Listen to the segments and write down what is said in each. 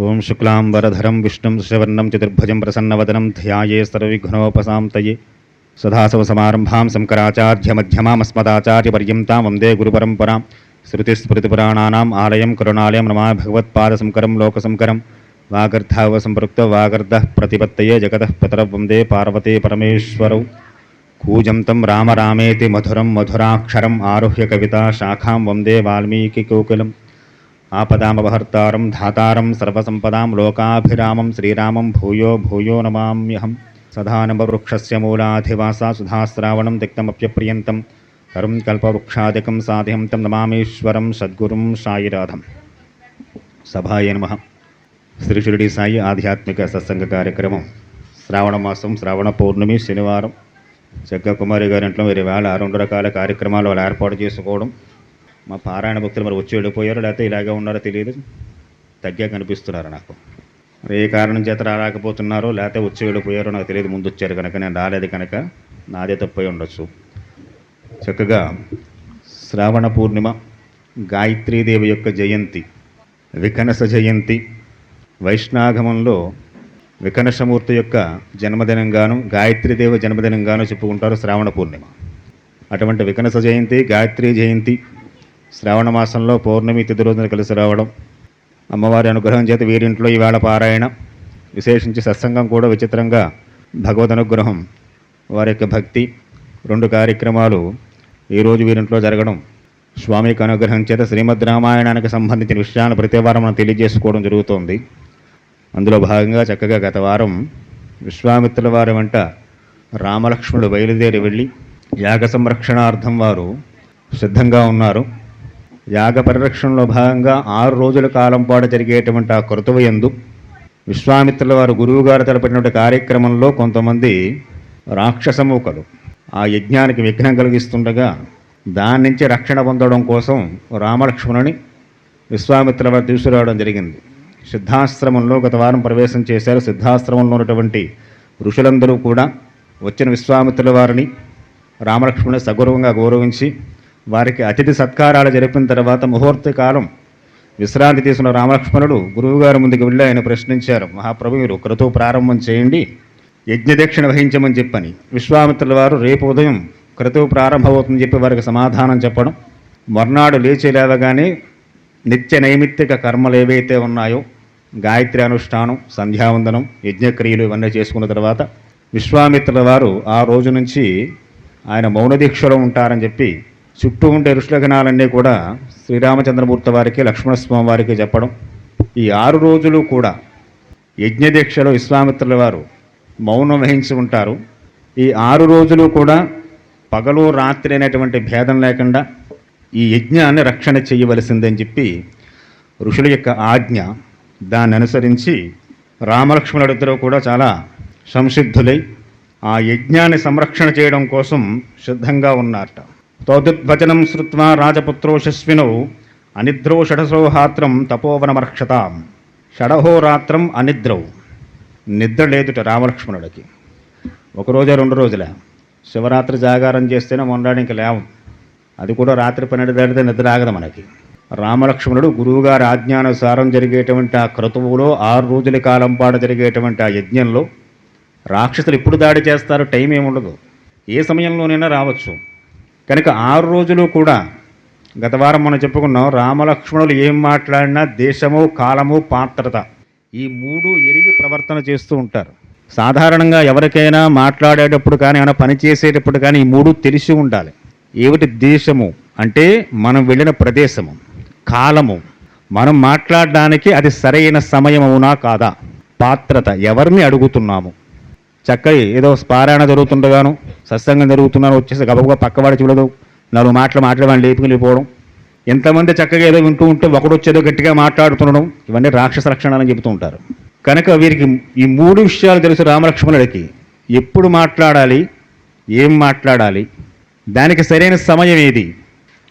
ఓం శుక్లాంబరధరం విష్ణుం శశవర్ణం చతుర్భుజం ప్రసన్నవదనం ధ్యాయే సర్వవిఘ్నోపశాంతయే సదాశివసమారంభాం శంకరాచార్యమధ్యమామస్మదాచార్యపర్యంతాం వందే గురుపరంపరాం శృతిస్మృతిపురాణానాం ఆలయం కరుణాలయం నమామి భగవత్పాదశంకరం లోకశంకరం వాగర్ధావసంపృక్త వాగర్ధః ప్రతిపత్తయే జగతః పితరౌ వందే పార్వతీ పరమేశ్వరౌ కూజంతం రామ రామేతి మధురం మధురాక్షరం ఆరుహ్య కవితా శాఖాం వందే వాల్మీకికోకిలం ఆపదామపహర్తారం ధాతారం సర్వసంపదాం లోకాభిరామం శ్రీరామం భూయో భూయో నమామ్యహం సదానంబవృక్షస్య మూలాధివాసా సుధాశ్రావణం తిక్తమప్యప్రియంతం కరుం కల్పవృక్షాదికం సాధ్యం తం నమామీశ్వరం సద్గురుం సాయినాథం. సభాయ నమః. శ్రీ షిరిడి సాయి ఆధ్యాత్మిక సత్సంగ కార్యక్రమం శ్రావణ మాసం శ్రావణ పౌర్ణమి శనివారం జగ్గ కుమారి గారింట్లో మరి వేళ 2 రకాల కార్యక్రమాలు వాళ్ళు ఏర్పాటు చేసుకోవడం. మా పారాయణ భక్తులు మరి వచ్చి వెళ్ళిపోయారు, లేకపోతే ఇలాగే ఉన్నారో తెలియదు, తగ్గా కనిపిస్తున్నారు నాకు. మరి ఏ కారణం చేత రాకపోతున్నారో లేకపోతే వచ్చి వెళ్ళిపోయారో నాకు తెలియదు. ముందు వచ్చారు కనుక నేను రాలేదు కనుక నాదే తప్పై ఉండొచ్చు. చక్కగా శ్రావణ పూర్ణిమ, గాయత్రీదేవి యొక్క జయంతి, వికనస జయంతి, వైష్ణాగమంలో వికనసమూర్తి యొక్క జన్మదినంగాను గాయత్రీదేవి జన్మదినంగాను చెప్పుకుంటారు శ్రావణ పూర్ణిమ. అటువంటి వికనస జయంతి, గాయత్రీ జయంతి శ్రావణ మాసంలో పౌర్ణమి తిథి రోజున కలిసి రావడం, అమ్మవారి అనుగ్రహం చేత వీరింట్లో ఈవేళ పారాయణ, విశేషించి సత్సంగం కూడా విచిత్రంగా భగవద్ అనుగ్రహం, వారి యొక్క భక్తి 2 కార్యక్రమాలు ఈరోజు వీరింట్లో జరగడం, స్వామికి అనుగ్రహం చేత శ్రీమద్ రామాయణానికి సంబంధించిన విషయాలను ప్రతి వారం మనం తెలియజేసుకోవడం జరుగుతోంది. అందులో భాగంగా చక్కగా గత వారం విశ్వామిత్రుల వారి వెంట రామలక్ష్మణుడు బయలుదేరి వెళ్ళి యాగ సంరక్షణార్థం వారు సిద్ధంగా ఉన్నారు. యాగ పరిరక్షణలో భాగంగా 6 రోజుల కాలం పాటు జరిగేటువంటి ఆ కృతువు యందు విశ్వామిత్రుల వారు గురువుగారు తలపెట్టినటువంటి కార్యక్రమంలో కొంతమంది రాక్షసమూకలు ఆ యజ్ఞానికి విఘ్నం కలిగిస్తుండగా దాని నుంచి రక్షణ పొందడం కోసం రామలక్ష్మణుని విశ్వామిత్రుల వారు తీసుకురావడం జరిగింది. సిద్ధాశ్రమంలో గత వారం ప్రవేశం చేశారు. సిద్ధాశ్రమంలో ఉన్నటువంటి ఋషులందరూ కూడా వచ్చిన విశ్వామిత్రుల వారిని రామలక్ష్మణుని సగౌరవంగా గౌరవించి వారికి అతిథి సత్కారాలు జరిపిన తర్వాత ముహూర్త కాలం విశ్రాంతి తీసుకున్న రామలక్ష్మణుడు గురువుగారి ముందుకు వెళ్ళి ఆయన ప్రశ్నించారు, మహాప్రభు మీరు క్రతువు ప్రారంభం చేయండి, యజ్ఞదక్షిణ వహించమని చెప్పని. విశ్వామిత్రుల వారు రేపు ఉదయం క్రతువు ప్రారంభమవుతుందని చెప్పి వారికి సమాధానం చెప్పడం, మర్నాడు లేచి లేవగానే నిత్య నైమిత్తిక కర్మలు ఏవైతే ఉన్నాయో గాయత్రి అనుష్ఠానం, సంధ్యావందనం, యజ్ఞక్రియలు ఇవన్నీ చేసుకున్న తర్వాత విశ్వామిత్రుల వారు ఆ రోజు నుంచి ఆయన మౌన దీక్షలో ఉంటారని చెప్పి చుట్టూ ఉండే ఋషులగణాలన్నీ కూడా శ్రీరామచంద్రమూర్తి వారికి, లక్ష్మణస్వామి వారికి చెప్పడం. ఈ 6 రోజులు కూడా యజ్ఞదీక్షలో విశ్వామిత్రుల వారు మౌనం వహించి ఉంటారు. ఈ 6 రోజులు కూడా పగలు రాత్రి అనేటువంటి భేదం లేకుండా ఈ యజ్ఞాన్ని రక్షణ చేయవలసిందని చెప్పి ఋషుల యొక్క ఆజ్ఞ. దాన్ని అనుసరించి రామలక్ష్మణుడిద్దరూ కూడా చాలా సంసిద్ధులై ఆ యజ్ఞాన్ని సంరక్షణ చేయడం కోసం సిద్ధంగా ఉన్నారట. తౌదుద్వచనం శ్రుత్వా రాజపుత్రో శస్వినౌ అనిద్రో షడసోహాత్రం తపోవనమర్క్షతాం. షడహోరాత్రం అనిద్రౌ, నిద్ర లేదుట రామలక్ష్మణుడికి. 1 రోజా 2 రోజులే. శివరాత్రి జాగారం చేస్తేనే మొన్నటి ఇంక లేవం, అది కూడా రాత్రి 12 దాటితే నిద్ర ఆగదు మనకి. రామలక్ష్మణుడు గురువుగారి ఆజ్ఞానుసారం జరిగేటువంటి ఆ క్రతువులో 6 రోజుల కాలం పాటు జరిగేటువంటి ఆ యజ్ఞంలో రాక్షసులు ఎప్పుడు దాడి చేస్తారో టైం ఏముండదు, ఏ సమయంలోనైనా రావచ్చు. కనుక 6 రోజులు కూడా గత వారం మనం చెప్పుకున్నాం, రామలక్ష్మణులు ఏం మాట్లాడినా దేశము, కాలము, పాత్రత ఈ 3 ఎరిగి ప్రవర్తన చేస్తూ ఉంటారు. సాధారణంగా ఎవరికైనా మాట్లాడేటప్పుడు కానీ ఏమైనా పని చేసేటప్పుడు కానీ ఈ 3 తెలిసి ఉండాలి. ఏమిటి? దేశము అంటే మనం వెళ్ళిన ప్రదేశము, కాలము మనం మాట్లాడడానికి అది సరైన సమయం అవునా కాదా, పాత్రత ఎవరిని అడుగుతున్నాము. చక్కగా ఏదో పారాయణ జరుగుతుండగాను సత్సంగం జరుగుతున్నాను వచ్చేసి గబగబా పక్కవాడి చూడదు 4 మాటలు మాట్లాడమని లేపుకెళ్ళిపోవడం, ఎంతమంది చక్కగా ఏదో వింటూ ఉంటే ఒకడు వచ్చేదో గట్టిగా మాట్లాడుతుండడం, ఇవన్నీ రాక్షస లక్షణాలని చెబుతూ ఉంటారు. కనుక వీరికి ఈ 3 విషయాలు తెలుసు రామలక్ష్మణుడికి. ఎప్పుడు మాట్లాడాలి, ఏం మాట్లాడాలి, దానికి సరైన సమయం ఏది,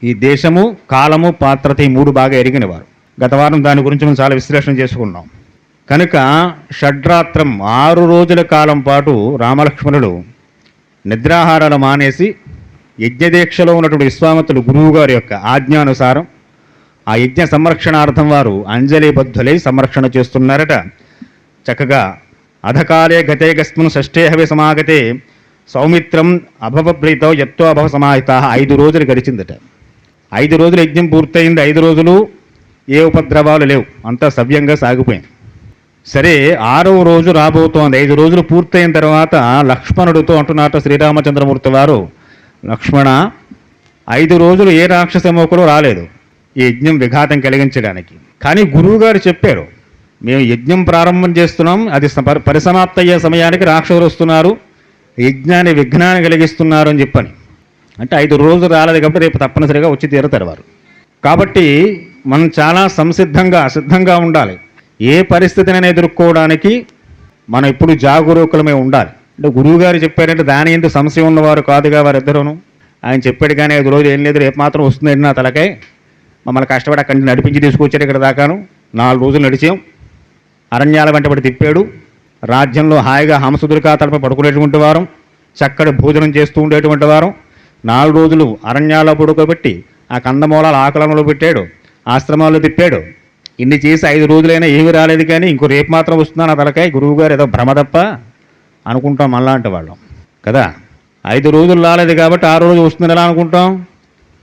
ఈ దేశము, కాలము, పాత్రత ఈ 3 బాగా ఎరిగినవారు. గత వారం దాని గురించి మనం చాలా విశ్లేషణ చేసుకున్నాం. కనుక షడ్రాత్రం 6 రోజుల కాలం పాటు రామలక్ష్మణుడు నిద్రాహారాలు మానేసి యజ్ఞదీక్షలో ఉన్నటువంటి విశ్వామిత్రుడు గురువుగారి యొక్క ఆజ్ఞానుసారం ఆ యజ్ఞ సంరక్షణార్థం వారు అంజలిబద్ధులై సంరక్షణ చేస్తున్నారట. చక్కగా అధకాలే గతే గస్మిన్ షష్ఠే హవి సమాగతే సౌమిత్రం అభవప్రీతో ఎత్తో అభవ సమాహిత. 5 రోజులు గడిచిందట. 5 రోజులు యజ్ఞం పూర్తయింది. 5 రోజులు ఏ ఉపద్రవాలు లేవు, అంతా సవ్యంగా సాగిపోయింది. సరే 6వ రోజు రాబోతోంది. 5 రోజులు పూర్తయిన తర్వాత లక్ష్మణుడితో అంటున్నట్టు శ్రీరామచంద్రమూర్తి వారు, లక్ష్మణ 5 రోజులు ఏ రాక్షసమోకులు రాలేదు ఈ యజ్ఞం విఘాతం కలిగించడానికి. కానీ గురువుగారు చెప్పారు, మేము యజ్ఞం ప్రారంభం చేస్తున్నాం, అది పరిసమాప్తి అయ్యే సమయానికి రాక్షసులు వస్తున్నారు, యజ్ఞాన్ని విఘ్నాన్ని కలిగిస్తున్నారు అని చెప్పని. అంటే 5 రోజులు రాలేదు కాబట్టి రేపు తప్పనిసరిగా వచ్చి తీరుతారు వారు. కాబట్టి మనం చాలా సిద్ధంగా ఉండాలి. ఏ పరిస్థితిని ఎదుర్కోవడానికి మనం ఇప్పుడు జాగరూకులమే ఉండాలి. అంటే గురువుగారు చెప్పారంటే దాని ఎందుకు సంశయం ఉన్నవారు కాదుగా వారిద్దరూను. ఆయన చెప్పాడు కానీ 5 రోజులు ఏం లేదు, రేపు మాత్రం వస్తుంది నా తలకాయ, మమ్మల్ని కష్టపడి అక్కడి నుంచి నడిపించి తీసుకొచ్చాడు ఇక్కడ దాకాను. 4 రోజులు నడిచాం, అరణ్యాల వెంటబడి తిప్పాడు, రాజ్యంలో హాయిగా హంసదురికా తలపై పడుకునేటువంటి వారం, చక్కటి భోజనం చేస్తూ ఉండేటువంటి వారం. 4 రోజులు అరణ్యాల్లో పడుకోబెట్టి ఆ కందమూలాలు ఆకలంలో పెట్టాడు, ఆశ్రమాల్లో తిప్పాడు. ఇన్ని చేసి 5 రోజులైనా ఏమీ రాలేదు, కానీ ఇంకో రేపు మాత్రం వస్తున్నా నా తలకాయ, గురువుగారు ఏదో భ్రమ తప్ప అనుకుంటాం మనలాంటి వాళ్ళం కదా. 5 రోజులు రాలేదు కాబట్టి 6 రోజు వస్తుంది ఎలా అనుకుంటాం.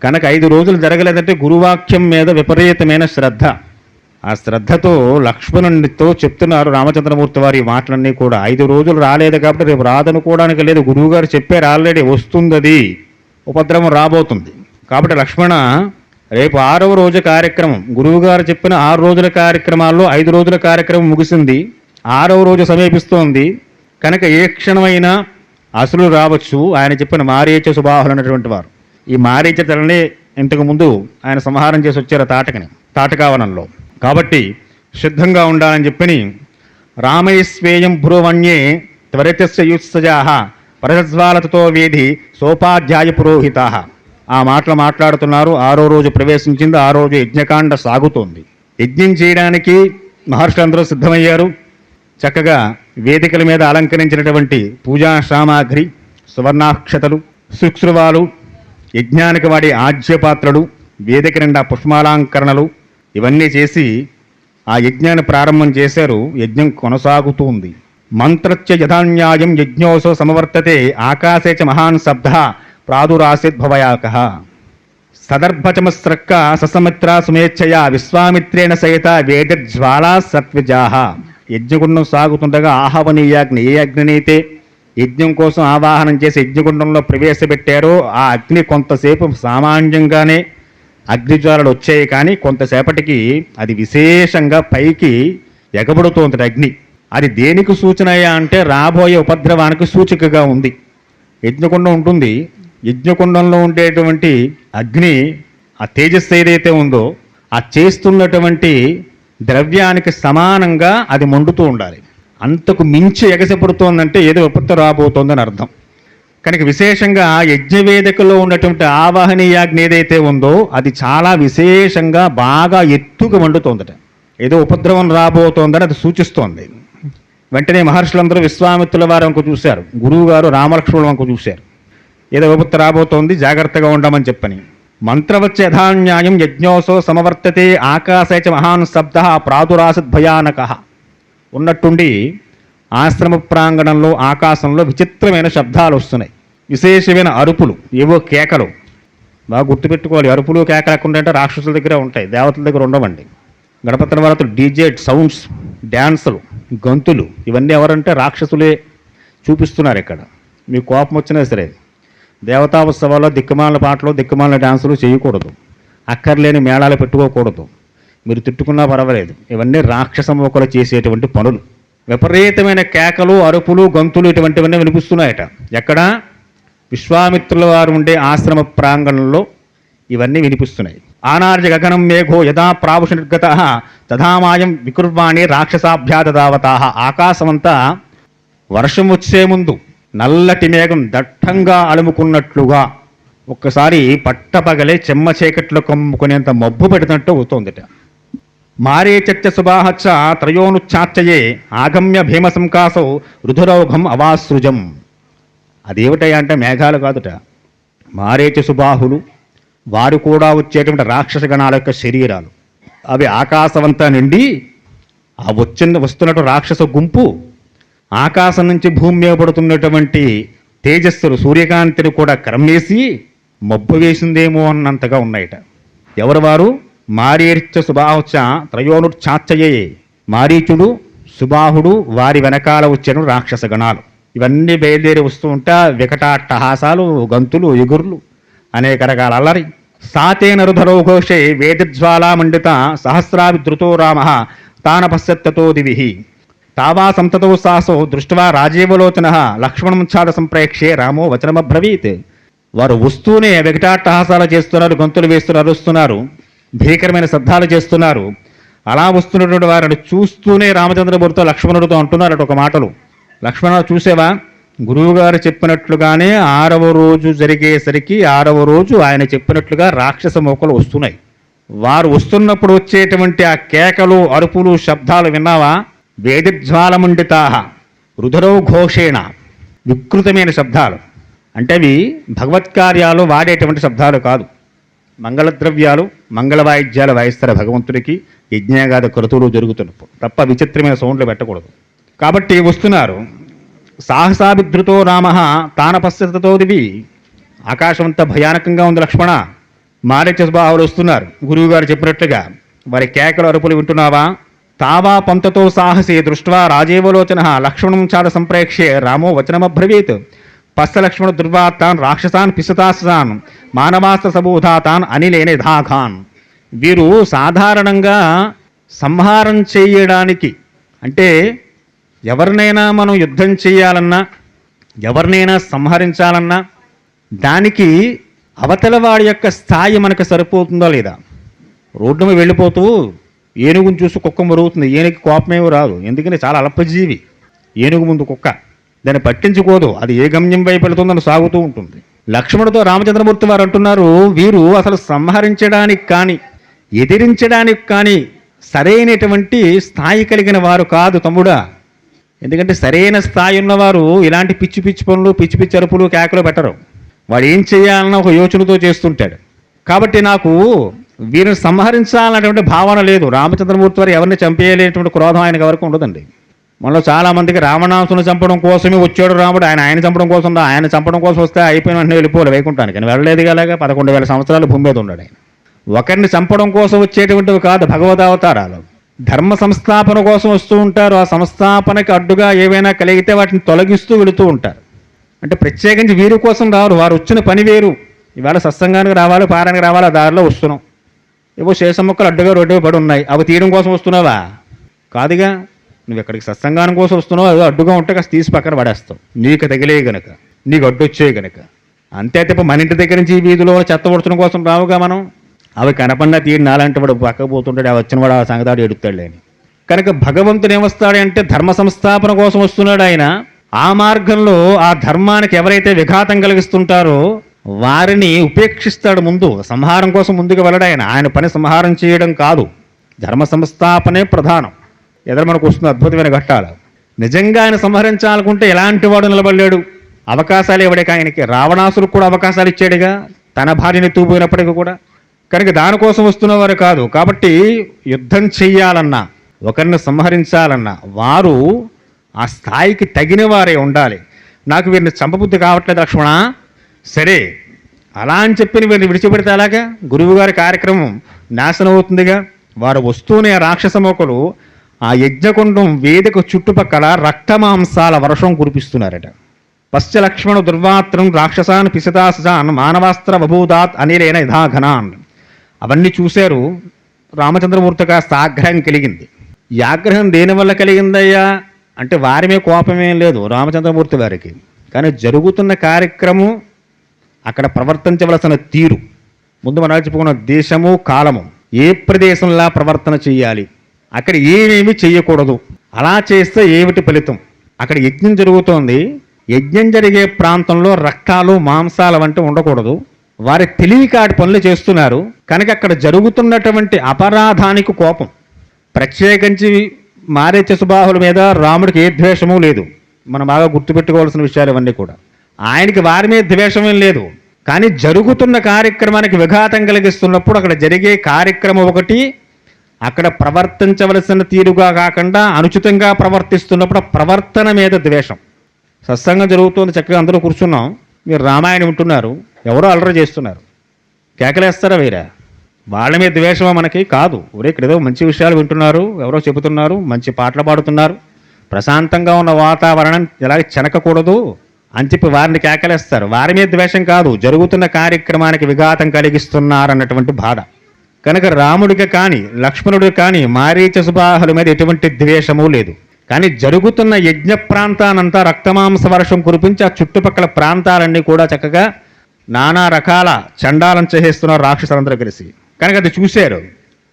కనుక 5 రోజులు జరగలేదంటే గురువాక్యం మీద విపరీతమైన శ్రద్ధ. ఆ శ్రద్ధతో లక్ష్మణునితో చెప్తున్నారు రామచంద్రమూర్తి వారి ఈ మాటలన్నీ కూడా. 5 రోజులు రాలేదు కాబట్టి రేపు రాదనుకోవడానికి లేదు, గురువుగారు చెప్పారు ఆల్రెడీ వస్తుంది, ఉపద్రవం రాబోతుంది. కాబట్టి లక్ష్మణ రేపు 6వ రోజు కార్యక్రమం, గురువుగారు చెప్పిన 6 రోజుల కార్యక్రమాల్లో 5 రోజుల కార్యక్రమం ముగిసింది, 6వ రోజు సమీపిస్తోంది. కనుక ఏ క్షణమైనా అసులు రావచ్చు. ఆయన చెప్పిన మారీచ సుబాహులు అన్నటువంటి వారు, ఈ మారీచ తలని ఇంతకుముందు ఆయన సంహారం చేసి వచ్చారు తాటకావనంలో. కాబట్టి సిద్ధంగా ఉండాలని చెప్పని రామైస్వేయం భ్రువణ్యే త్వరితస్య యుత్సజాహ పరజ్వాలతతో వేధి సోపాధ్యాయ పురోహిత. ఆ మాటలు మాట్లాడుతున్నారు. 6వ రోజు ప్రవేశించింది, 6వ రోజు యజ్ఞకాండ సాగుతోంది. యజ్ఞం చేయడానికి మహర్షులందరూ సిద్ధమయ్యారు. చక్కగా వేదికల మీద అలంకరించినటువంటి పూజా సామాగ్రి, సువర్ణాక్షతలు, శుశ్రువాలు, యజ్ఞానికి వాడి ఆజ్యపాత్రలు, వేదిక నిండా పుష్పాలంకరణలు ఇవన్నీ చేసి ఆ యజ్ఞాన్ని ప్రారంభం చేశారు. యజ్ఞం కొనసాగుతూ ఉంది. మంత్రచ్చ యథాన్యాయం యజ్ఞోసో సమవర్తతే ఆకాశే చ మహాన్ శబ్ద ప్రాదురాసిద్భవయాక సదర్భచమస్రక్క ససమిత్ర సుమేచ్ఛయ విశ్వామిత్రేణ సహిత వేదజ్వాలా సత్విజాహ. యజ్ఞగుండం సాగుతుండగా ఆహవనీయాగ్ని, ఏ అగ్నినైతే యజ్ఞం కోసం ఆవాహనం చేసి యజ్ఞగుండంలో ప్రవేశపెట్టారో ఆ అగ్ని కొంతసేపు సామాన్యంగానే అగ్నిజ్వాలలు వచ్చాయి, కానీ కొంతసేపటికి అది విశేషంగా పైకి ఎగబడుతోంది అగ్ని. అది దేనికి సూచనయ్యా అంటే రాబోయే ఉపద్రవానికి సూచికగా ఉంది. యజ్ఞకుండం ఉంటుంది, యజ్ఞకుండంలో ఉండేటువంటి అగ్ని ఆ తేజస్సు ఏదైతే ఉందో ఆ చేస్తున్నటువంటి ద్రవ్యానికి సమానంగా అది మండుతూ ఉండాలి. అంతకు మించి ఎగసిపడుతోందంటే ఏదో విపత్తు రాబోతోందని అర్థం. కనుక విశేషంగా యజ్ఞవేదికలో ఉన్నటువంటి ఆవాహనీయాగ్ని ఏదైతే ఉందో అది చాలా విశేషంగా బాగా ఎత్తుగా మండుతోందట. ఏదో ఉపద్రవం రాబోతోందని అది సూచిస్తోంది. వెంటనే మహర్షులందరూ విశ్వామిత్రుల వారి వంక చూశారు, గురువు గారు రామలక్ష్మణుల వంక చూశారు. ఏదో విపత్తు రాబోతోంది, జాగ్రత్తగా ఉండమని చెప్పని. మంత్రవచ్చ యథాన్యాయం యజ్ఞోసో సమవర్తతే ఆకాశైచ మహాన్ శబ్ద ప్రాదురాసిత్ భయానక. ఉన్నట్టుండి ఆశ్రమ ప్రాంగణంలో ఆకాశంలో విచిత్రమైన శబ్దాలు వస్తున్నాయి, విశేషమైన అరుపులు, ఏవో కేకలు. బాగా గుర్తుపెట్టుకోవాలి, అరుపులు కేకలు ఎక్కడ అంటే రాక్షసుల దగ్గర ఉంటాయి, దేవతల దగ్గర ఉండవండి. గణపతి వారతులు డీజే సౌండ్స్, డ్యాన్సులు, గంతులు ఇవన్నీ ఎవరంటే రాక్షసులే చూపిస్తున్నారు. ఇక్కడ మీకు కోపం వచ్చినా సరే దేవతా ఉత్సవాల్లో దిక్కుమాల పాటలు, దిక్కుమాల డ్యాన్సులు చేయకూడదు, అక్కర్లేని మేళాలు పెట్టుకోకూడదు. మీరు తిట్టుకున్నా పర్వాలేదు, ఇవన్నీ రాక్షస మోకలు చేసేటువంటి పనులు. విపరీతమైన కేకలు, అరుపులు, గంతులు ఇటువంటివన్నీ వినిపిస్తున్నాయట. ఎక్కడ? విశ్వామిత్రుల వారు ఉండే ఆశ్రమ ప్రాంగణంలో ఇవన్నీ వినిపిస్తున్నాయి. ఆనార్య గగనం మేఘో యథా ప్రావుష నిర్గత తథామాయం వికుర్వాణి రాక్షసాభ్యాదావతా. ఆకాశమంతా వర్షం వచ్చే ముందు నల్లటి మేఘం దట్టంగా అలుముకున్నట్లుగా ఒక్కసారి పట్టపగలే చెమ్మ చీకట్లో కమ్ముకునేంత మబ్బు పెడుతున్నట్టు అవుతోందిట. మారీచ సుబాహచ్చ త్రయోనుచ్చార్చయే ఆగమ్య భీమ సంకాసౌ రుధురౌఘం అవాసృజం. అదేమిటయ్యా అంటే మేఘాలు కాదుట, మారీచ సుబాహులు, వారు కూడా వచ్చేటువంటి రాక్షస గణాల యొక్క శరీరాలు అవి ఆకాశమంతా నిండి ఆ వస్తున్నట్టు రాక్షస గుంపు ఆకాశం నుంచి భూమి మీద పడుతున్నటువంటి తేజస్సులు సూర్యకాంతిని కూడా క్రమ్మేసి మబ్బు వేసిందేమో అన్నంతగా ఉన్నాయట. ఎవరు వారు? మారీర్చ సుబాహుచ త్రయోనుచ్ఛాచ్చయే. మారీచుడు, సుబాహుడు, వారి వెనకాల వచ్చిన రాక్షస గణాలు ఇవన్నీ బయలుదేరి వస్తూ ఉంటా వికటాట్టహాసాలు, గంతులు, ఎగుర్లు, అనేక రకాల అల్లరి. సాతేన రుధరో ఘోషే వేదిజ్వాలామండిత సహస్రాభిధృతో రామ తాన పశ్యత్తతో దివి తావా సంతతో సాసో దృష్ట్వా రాజీవలోచన లక్ష్మణం ఛాద సంప్రేక్షే రామో వచనమబ్రవీత్. వారు వస్తూనే వికటాట్టహాసాలు చేస్తున్నారు, గంతులు వేస్తున్నారు, అరుస్తున్నారు, భీకరమైన శబ్దాలు చేస్తున్నారు. అలా వస్తున్నటువంటి వారిని చూస్తూనే రామచంద్రమూర్తితో లక్ష్మణుడితో అంటున్నారట ఒక మాటలు. లక్ష్మణ చూసేవా, గురువుగారు చెప్పినట్లుగానే 6వ రోజు జరిగేసరికి 6వ రోజు ఆయన చెప్పినట్లుగా రాక్షస మోకలు వస్తున్నాయి. వారు వస్తున్నప్పుడు వచ్చేటువంటి ఆ కేకలు, అరుపులు, శబ్దాలు విన్నావా? వేదిజ్వాలమండితాహ రుధరో ఘోషేణ, వికృతమైన శబ్దాలు. అంటే అవి భగవత్కార్యాలు వాడేటువంటి శబ్దాలు కాదు. మంగళద్రవ్యాలు, మంగళ వాయిద్యాలు వాయిస్తారు భగవంతుడికి యజ్ఞాగాద క్రతువులు జరుగుతున్నప్పుడు తప్ప విచిత్రమైన సౌండ్లు పెట్టకూడదు. కాబట్టి వస్తున్నారు. సాహసాభిధృతో రామ తాన పశ్యతతో దివి. ఆకాశం అంతా భయానకంగా ఉంది లక్ష్మణ. మారీచ సుబాహులు వస్తున్నారు గురువుగారు చెప్పినట్లుగా. వారి కేకలు, అరుపులు వింటున్నావా? తావా పంతతో సాహసి దృష్ట్వా రాజేవలోచన లక్ష్మణం చాద సంప్రేక్షే రామో వచనమబ్రవీత్. పశ్చ లక్ష్మణ దుర్వాతాన్ రాక్షసాన్ పిశతాసాన్ మానవాస్త్ర సమూధాతాన్ అనిలేని ధాఘాన్. వీరు సాధారణంగా సంహారం చేయడానికి, అంటే ఎవరినైనా మనం యుద్ధం చేయాలన్నా, ఎవరినైనా సంహరించాలన్నా దానికి అవతల వాడి యొక్క స్థాయి మనకు సరిపోతుందో లేదా. రోడ్డు మీద వెళ్ళిపోతూ ఏనుగును చూసి కుక్క మరుగుతుంది, ఏనుగు కోపమేమో రాదు, ఎందుకని చాలా అల్పజీవి. ఏనుగు ముందు కుక్క దాన్ని పట్టించుకోదు, అది ఏ గమ్యం వైపు వెళుతుందని సాగుతూ ఉంటుంది. లక్ష్మణుడితో రామచంద్రమూర్తి వారు అంటున్నారు, వీరు అసలు సంహరించడానికి కానీ ఎదిరించడానికి కానీ సరైనటువంటి స్థాయి కలిగిన వారు కాదు తమ్ముడా. ఎందుకంటే సరైన స్థాయి ఉన్నవారు ఇలాంటి పిచ్చి పిచ్చి పనులు, పిచ్చి పిచ్చి అరుపులు, కేకలు పెట్టరు. వాడు ఏం చేయాలన్న ఒక యోచనతో చేస్తుంటాడు. కాబట్టి నాకు వీరిని సంహరించాలన్నటువంటి భావన లేదు. రామచంద్రమూర్తి వారు ఎవరిని చంపేయలేటువంటి క్రోధం ఆయనకు వరకు ఉండదండి. మనలో చాలామందికి రావణాసుని చంపడం కోసమే వచ్చాడు రాముడు, ఆయన చంపడం కోసం, ఆయన చంపడం కోసం వస్తే అయిపోయిన వెంటనే వెళ్ళిపోవాలి వైకుంఠానికి. కానీ వెళ్ళలేదు కలాగా 11,000 సంవత్సరాలు భూమి మీద ఉన్నాడు ఆయన. ఒకరిని చంపడం కోసం వచ్చేటువంటివి కాదు భగవదవతారాలు. ధర్మ సంస్థాపన కోసం వస్తూ ఉంటారు. ఆ సంస్థాపనకి అడ్డుగా ఏవైనా కలిగితే వాటిని తొలగిస్తూ వెళుతూ ఉంటారు. అంటే ప్రత్యేకించి వీరి కోసం రారు, వారు వచ్చిన పని వేరు. ఇవాళ సత్సంగానికి రావాలి, పారానికి రావాలి, ఆ దారిలో వస్తున్నాం. ఏవో శేషం మొక్కలు అడ్డుగా రోడ్డు పడి ఉన్నాయి, అవి తీయడం కోసం వస్తున్నావా? కాదుగా. నువ్వు ఎక్కడికి సత్సంగానం కోసం వస్తున్నావు, అది అడ్డుగా ఉంటే కాస్త తీసి పక్కన పడేస్తావు, నీకు తగిలే గనక, నీకు అడ్డు వచ్చే గనక. అంతే తప్ప మన ఇంటి దగ్గర నుంచి ఈ వీధిలో చెత్త పడుతున్న కోసం రావుగా మనం. అవి కనపడినా తీయని నాలంటే వాడు పక్క పోతుంటాడు, అవి వచ్చిన వాడు ఆ సంగతాడు ఎడుతాడు అని. కనుక భగవంతుడు ఏమొస్తాడంటే ధర్మ సంస్థాపన కోసం వస్తున్నాడు ఆయన. ఆ మార్గంలో ఆ ధర్మానికి ఎవరైతే విఘాతం కలిగిస్తుంటారో వారిని ఉపేక్షిస్తాడు. ముందు సంహారం కోసం ముందుకు వెళ్ళడు ఆయన. ఆయన పని సంహారం చేయడం కాదు, ధర్మ సంస్థాపనే ప్రధానం. ఎదురు మనకు వస్తుంది అద్భుతమైన ఘట్టాలు. నిజంగా ఆయన సంహరించాలనుకుంటే ఎలాంటి వాడు నిలబడలేడు, అవకాశాలు ఇవ్వడేక ఆయనకి. రావణాసులకు కూడా అవకాశాలు ఇచ్చాడుగా, తన భార్యని ఎత్తుకుపోయినప్పటికీ కూడా. కనుక దానికోసం వస్తున్నవారు కాదు. కాబట్టి యుద్ధం చెయ్యాలన్నా, ఒకరిని సంహరించాలన్నా వారు ఆ స్థాయికి తగిన వారే ఉండాలి. నాకు వీరిని చంపబుద్ధి కావట్లేదు లక్ష్మణ. సరే అలా అని చెప్పి వీరిని విడిచిపెడితే అలాగా గురువుగారి కార్యక్రమం నాశనం అవుతుందిగా. వారు వస్తూనే రాక్షస మోకలు ఆ యజ్ఞకుండం వేదిక చుట్టుపక్కల రక్తమాంసాల వర్షం కురిపిస్తున్నారట. పశ్చ లక్ష్మణ దుర్వాత్రం రాక్షసాన్ పిశతాసాన్ మానవాస్త్ర బభూదాత్ అనిలేన యథాఘనాన్. అవన్నీ చూశారు. రామచంద్రమూర్తి కాస్త ఆగ్రహం కలిగింది. ఈ ఆగ్రహం దేనివల్ల కలిగిందయ్యా అంటే వారిమే కోపమేం లేదు రామచంద్రమూర్తి వారికి. కానీ జరుగుతున్న కార్యక్రమం, అక్కడ ప్రవర్తించవలసిన తీరు, ముందు మనం చెప్పుకున్న దేశము కాలము, ఏ ప్రదేశంలా ప్రవర్తన చేయాలి, అక్కడ ఏమేమి చెయ్యకూడదు, అలా చేస్తే ఏమిటి ఫలితం. అక్కడ యజ్ఞం జరుగుతోంది, యజ్ఞం జరిగే ప్రాంతంలో రక్తాలు, మాంసాలు వంటి ఉండకూడదు. వారి తెలివికాటి పనులు చేస్తున్నారు కనుక అక్కడ జరుగుతున్నటువంటి అపరాధానికి కోపం. ప్రత్యేకించి మారీచ సుబాహుల మీద రాముడికి ఏ ద్వేషము లేదు. మనం బాగా గుర్తుపెట్టుకోవాల్సిన విషయాలు ఇవన్నీ కూడా. ఆయనకి వారి మీద ద్వేషమేం లేదు. కానీ జరుగుతున్న కార్యక్రమానికి విఘాతం కలిగిస్తున్నప్పుడు అక్కడ జరిగే కార్యక్రమం ఒకటి, అక్కడ ప్రవర్తించవలసిన తీరుగా కాకుండా అనుచితంగా ప్రవర్తిస్తున్నప్పుడు ప్రవర్తన మీద ద్వేషం. సత్సంగం జరుగుతుంది, చక్కగా అందరూ కూర్చున్నాం, మీరు రామాయణం వింటున్నారు, ఎవరో అల్లరి చేస్తున్నారు, కేకలేస్తారా వేరా? వాళ్ళ మీద ద్వేషమా మనకి? కాదు. ఒరే ఇక్కడ ఏదో మంచి విషయాలు వింటున్నారు, ఎవరో చెబుతున్నారు, మంచి పాటలు పాడుతున్నారు, ప్రశాంతంగా ఉన్న వాతావరణం ఎలాగ చెనకకూడదు అని చెప్పి వారిని కేకలేస్తారు. వారి మీద ద్వేషం కాదు, జరుగుతున్న కార్యక్రమానికి విఘాతం కలిగిస్తున్నారన్నటువంటి బాధ. కనుక రాముడికి కానీ లక్ష్మణుడికి కానీ మారీచ సుబాహుల మీద ఎటువంటి ద్వేషము లేదు. కానీ జరుగుతున్న యజ్ఞ ప్రాంతానంతా రక్తమాంస వర్షం కురిపించి ఆ చుట్టుపక్కల ప్రాంతాలన్నీ కూడా చక్కగా నానా రకాల చండాలం చేసేస్తున్నారు రాక్షసులందరూ కలిసి. కనుక అది చూశారు.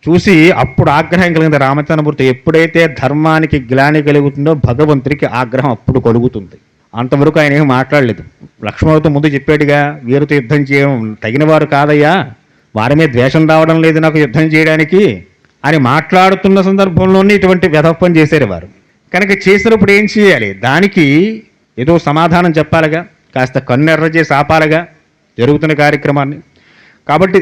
చూసి అప్పుడు ఆగ్రహం కలిగింది రామచంద్రమూర్తి. ఎప్పుడైతే ధర్మానికి గ్లాని కలుగుతుందో భగవంతుడికి ఆగ్రహం అప్పుడు కలుగుతుంది. అంతవరకు ఆయన ఏం మాట్లాడలేదు. లక్ష్మణుడితో ముందు చెప్పాడుగా, వీరితో యుద్ధం చేయడం తగిన వారు కాదయ్యా, వారి మీద ద్వేషం రావడం లేదు నాకు యుద్ధం చేయడానికి అని మాట్లాడుతున్న సందర్భంలోనే ఇటువంటి వ్యధపం చేశారు వారు. కనుక చేసినప్పుడు ఏం చేయాలి? దానికి ఏదో సమాధానం చెప్పాలిగా, కాస్త కన్నెర్ర చేసి ఆపాలిగా జరుగుతున్న కార్యక్రమాన్ని. కాబట్టి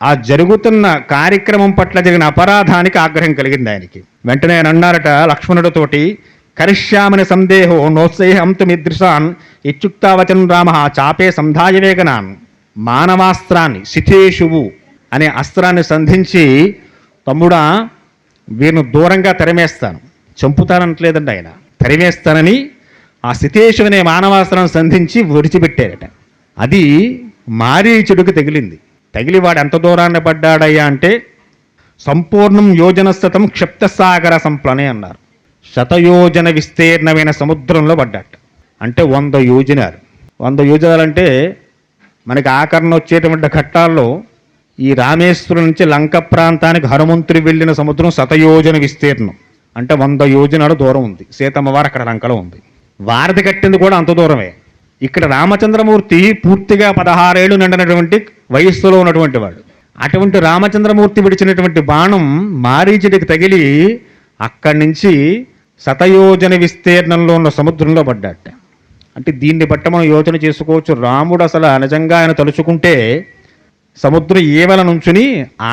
ఆ జరుగుతున్న కార్యక్రమం పట్ల జరిగిన అపరాధానికి ఆగ్రహం కలిగింది ఆయనకి. వెంటనే ఆయన అన్నారట లక్ష్మణుడితోటి, కరిష్యామని సందేహో నోత్సేహంతు మిదృశాన్ ఇత్యుక్తావచన్ రామ చాపే సంధాయ వేగనాన్. మానవాస్త్రాన్ని శితేషువు అనే అస్త్రాన్ని సంధించి, తమ్ముడా వీరిని దూరంగా తరిమేస్తాను, చంపుతానట్లేదండి ఆయన, తరిమేస్తానని ఆ శితేషు అనే మానవాస్త్రాన్ని సంధించి విడిచిపెట్టారట. అది మారీచుడికి తగిలింది. తగిలి వాడు ఎంత దూరాన్ని పడ్డాడయ్యా అంటే సంపూర్ణం యోజనస్థతం క్షిప్తసాగర సంప్లనే అన్నారు. శతయోజన విస్తీర్ణమైన సముద్రంలో పడ్డాట. అంటే 100 యోజనాలు. 100 యోజనాలంటే మనకి ఆకరణ వచ్చేటువంటి ఘట్టాల్లో ఈ రామేశ్వరం నుంచి లంక ప్రాంతానికి హనుమంతుడు వెళ్ళిన సముద్రం శతయోజన విస్తీర్ణం, అంటే 100 యోజనాలు దూరం ఉంది. సీతమ్మవారు అక్కడ లంకలో ఉంది. వారధి కట్టింది కూడా అంత దూరమే. ఇక్కడ రామచంద్రమూర్తి పూర్తిగా 16 ఏళ్ళు నిండినటువంటి వయస్సులో ఉన్నటువంటి వాడు. అటువంటి రామచంద్రమూర్తి విడిచినటువంటి బాణం మారీచుడికి తగిలి అక్కడి నుంచి శతయోజన విస్తీర్ణంలో ఉన్న సముద్రంలో పడ్డాట. అంటే దీన్ని బట్టి మనం యోచన చేసుకోవచ్చు, రాముడు అసలు నిజంగా ఆయన తలుచుకుంటే సముద్రం ఏవల నుంచుని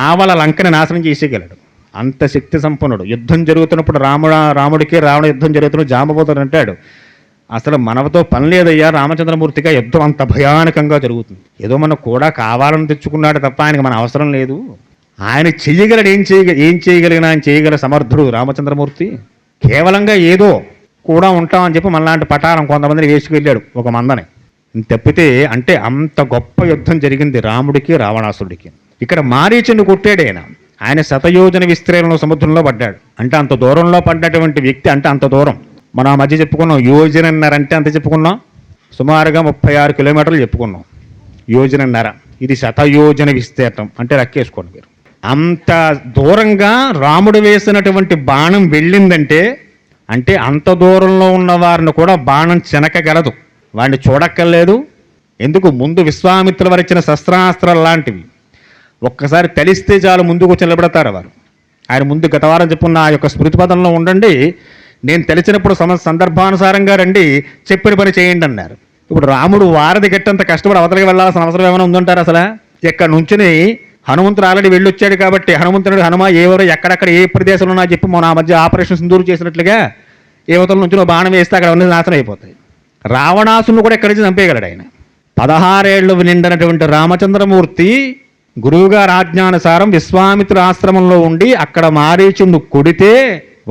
ఆవల లంకని నాశనం చేసేయగలడు. అంత శక్తి సంపన్నుడు. యుద్ధం జరుగుతున్నప్పుడు రాముడికి రావణ యుద్ధం జరుగుతున్న జాంబవతుడు అంటాడు, అసలు మనవతో పని లేదయ్యా, రామచంద్రమూర్తిగా యుద్ధం అంత భయానకంగా జరుగుతుంది. ఏదో మనం కూడా కావాలని తెచ్చుకున్నాడు తప్ప ఆయనకు మన అవసరం లేదు. ఆయన చెయ్యగలడు, ఏం చేయగలిగినా ఆయన చేయగల సమర్థుడు రామచంద్రమూర్తి. కేవలంగా ఏదో కూడా ఉంటామని చెప్పి మనలాంటి పటారం కొంతమందిని వేసుకెళ్ళాడు ఒక మందని తప్పితే. అంటే అంత గొప్ప యుద్ధం జరిగింది రాముడికి రావణాసుడికి. ఇక్కడ మారీచుని కొట్టాడు ఆయన శతయోజన విస్తీర్ణంలో సముద్రంలో పడ్డాడు. అంటే అంత దూరంలో పడ్డటువంటి వ్యక్తి, అంటే అంత దూరం మనం ఆ మధ్య చెప్పుకున్నాం. యోజనన్నరంటే అంత చెప్పుకున్నాం, సుమారుగా 36 కిలోమీటర్లు చెప్పుకున్నాం యోజనన్నర. ఇది శతయోజన విస్తీర్ణం, అంటే లెక్కేసుకోండి మీరు. అంత దూరంగా రాముడు వేసినటువంటి బాణం వెళ్ళిందంటే అంటే అంత దూరంలో ఉన్న వారిని కూడా బాణం చెనకగలదు, వాడిని చూడక్కర్లేదు. ఎందుకు? ముందు విశ్వామిత్రుల వారు ఇచ్చిన శస్త్రాస్త్రాలు లాంటివి. ఒక్కసారి తెలిస్తే చాలు ముందుకు వచ్చి నిలబడతారు వారు. ఆయన ముందు గత వారం చెప్పుకున్న ఆ యొక్క స్మృతి పదంలో ఉండండి, నేను తెలిసినప్పుడు సందర్భానుసారంగా రండి, చెప్పిన పని చేయండి అన్నారు. ఇప్పుడు రాముడు వారధి గట్టంత కష్టపడి అవతలకి వెళ్ళాల్సిన అవసరం ఏమైనా ఉందంటారు? అసలు ఇక్కడ నుంచుని హనుమంతుడు ఆల్రెడీ వెళ్ళొచ్చాడు కాబట్టి హనుమంతుడు హనుమ ఎవరు ఎక్కడెక్కడ ఏ ప్రదేశంలో ఉన్నా చెప్పి మన ఆ మధ్య ఆపరేషన్ సింధూరు చేసినట్లుగా ఏవతల నుంచి బాణం వేస్తే అక్కడ ఉన్నది నాశనం అయిపోతాయి. రావణాసును కూడా ఎక్కడి నుంచి చంపేయగలడు ఆయన. 16 ఏళ్ళు నిండినటువంటి రామచంద్రమూర్తి గురువుగారి ఆజ్ఞానుసారం విశ్వామిత్ర ఆశ్రమంలో ఉండి అక్కడ మారీచుడు కొడితే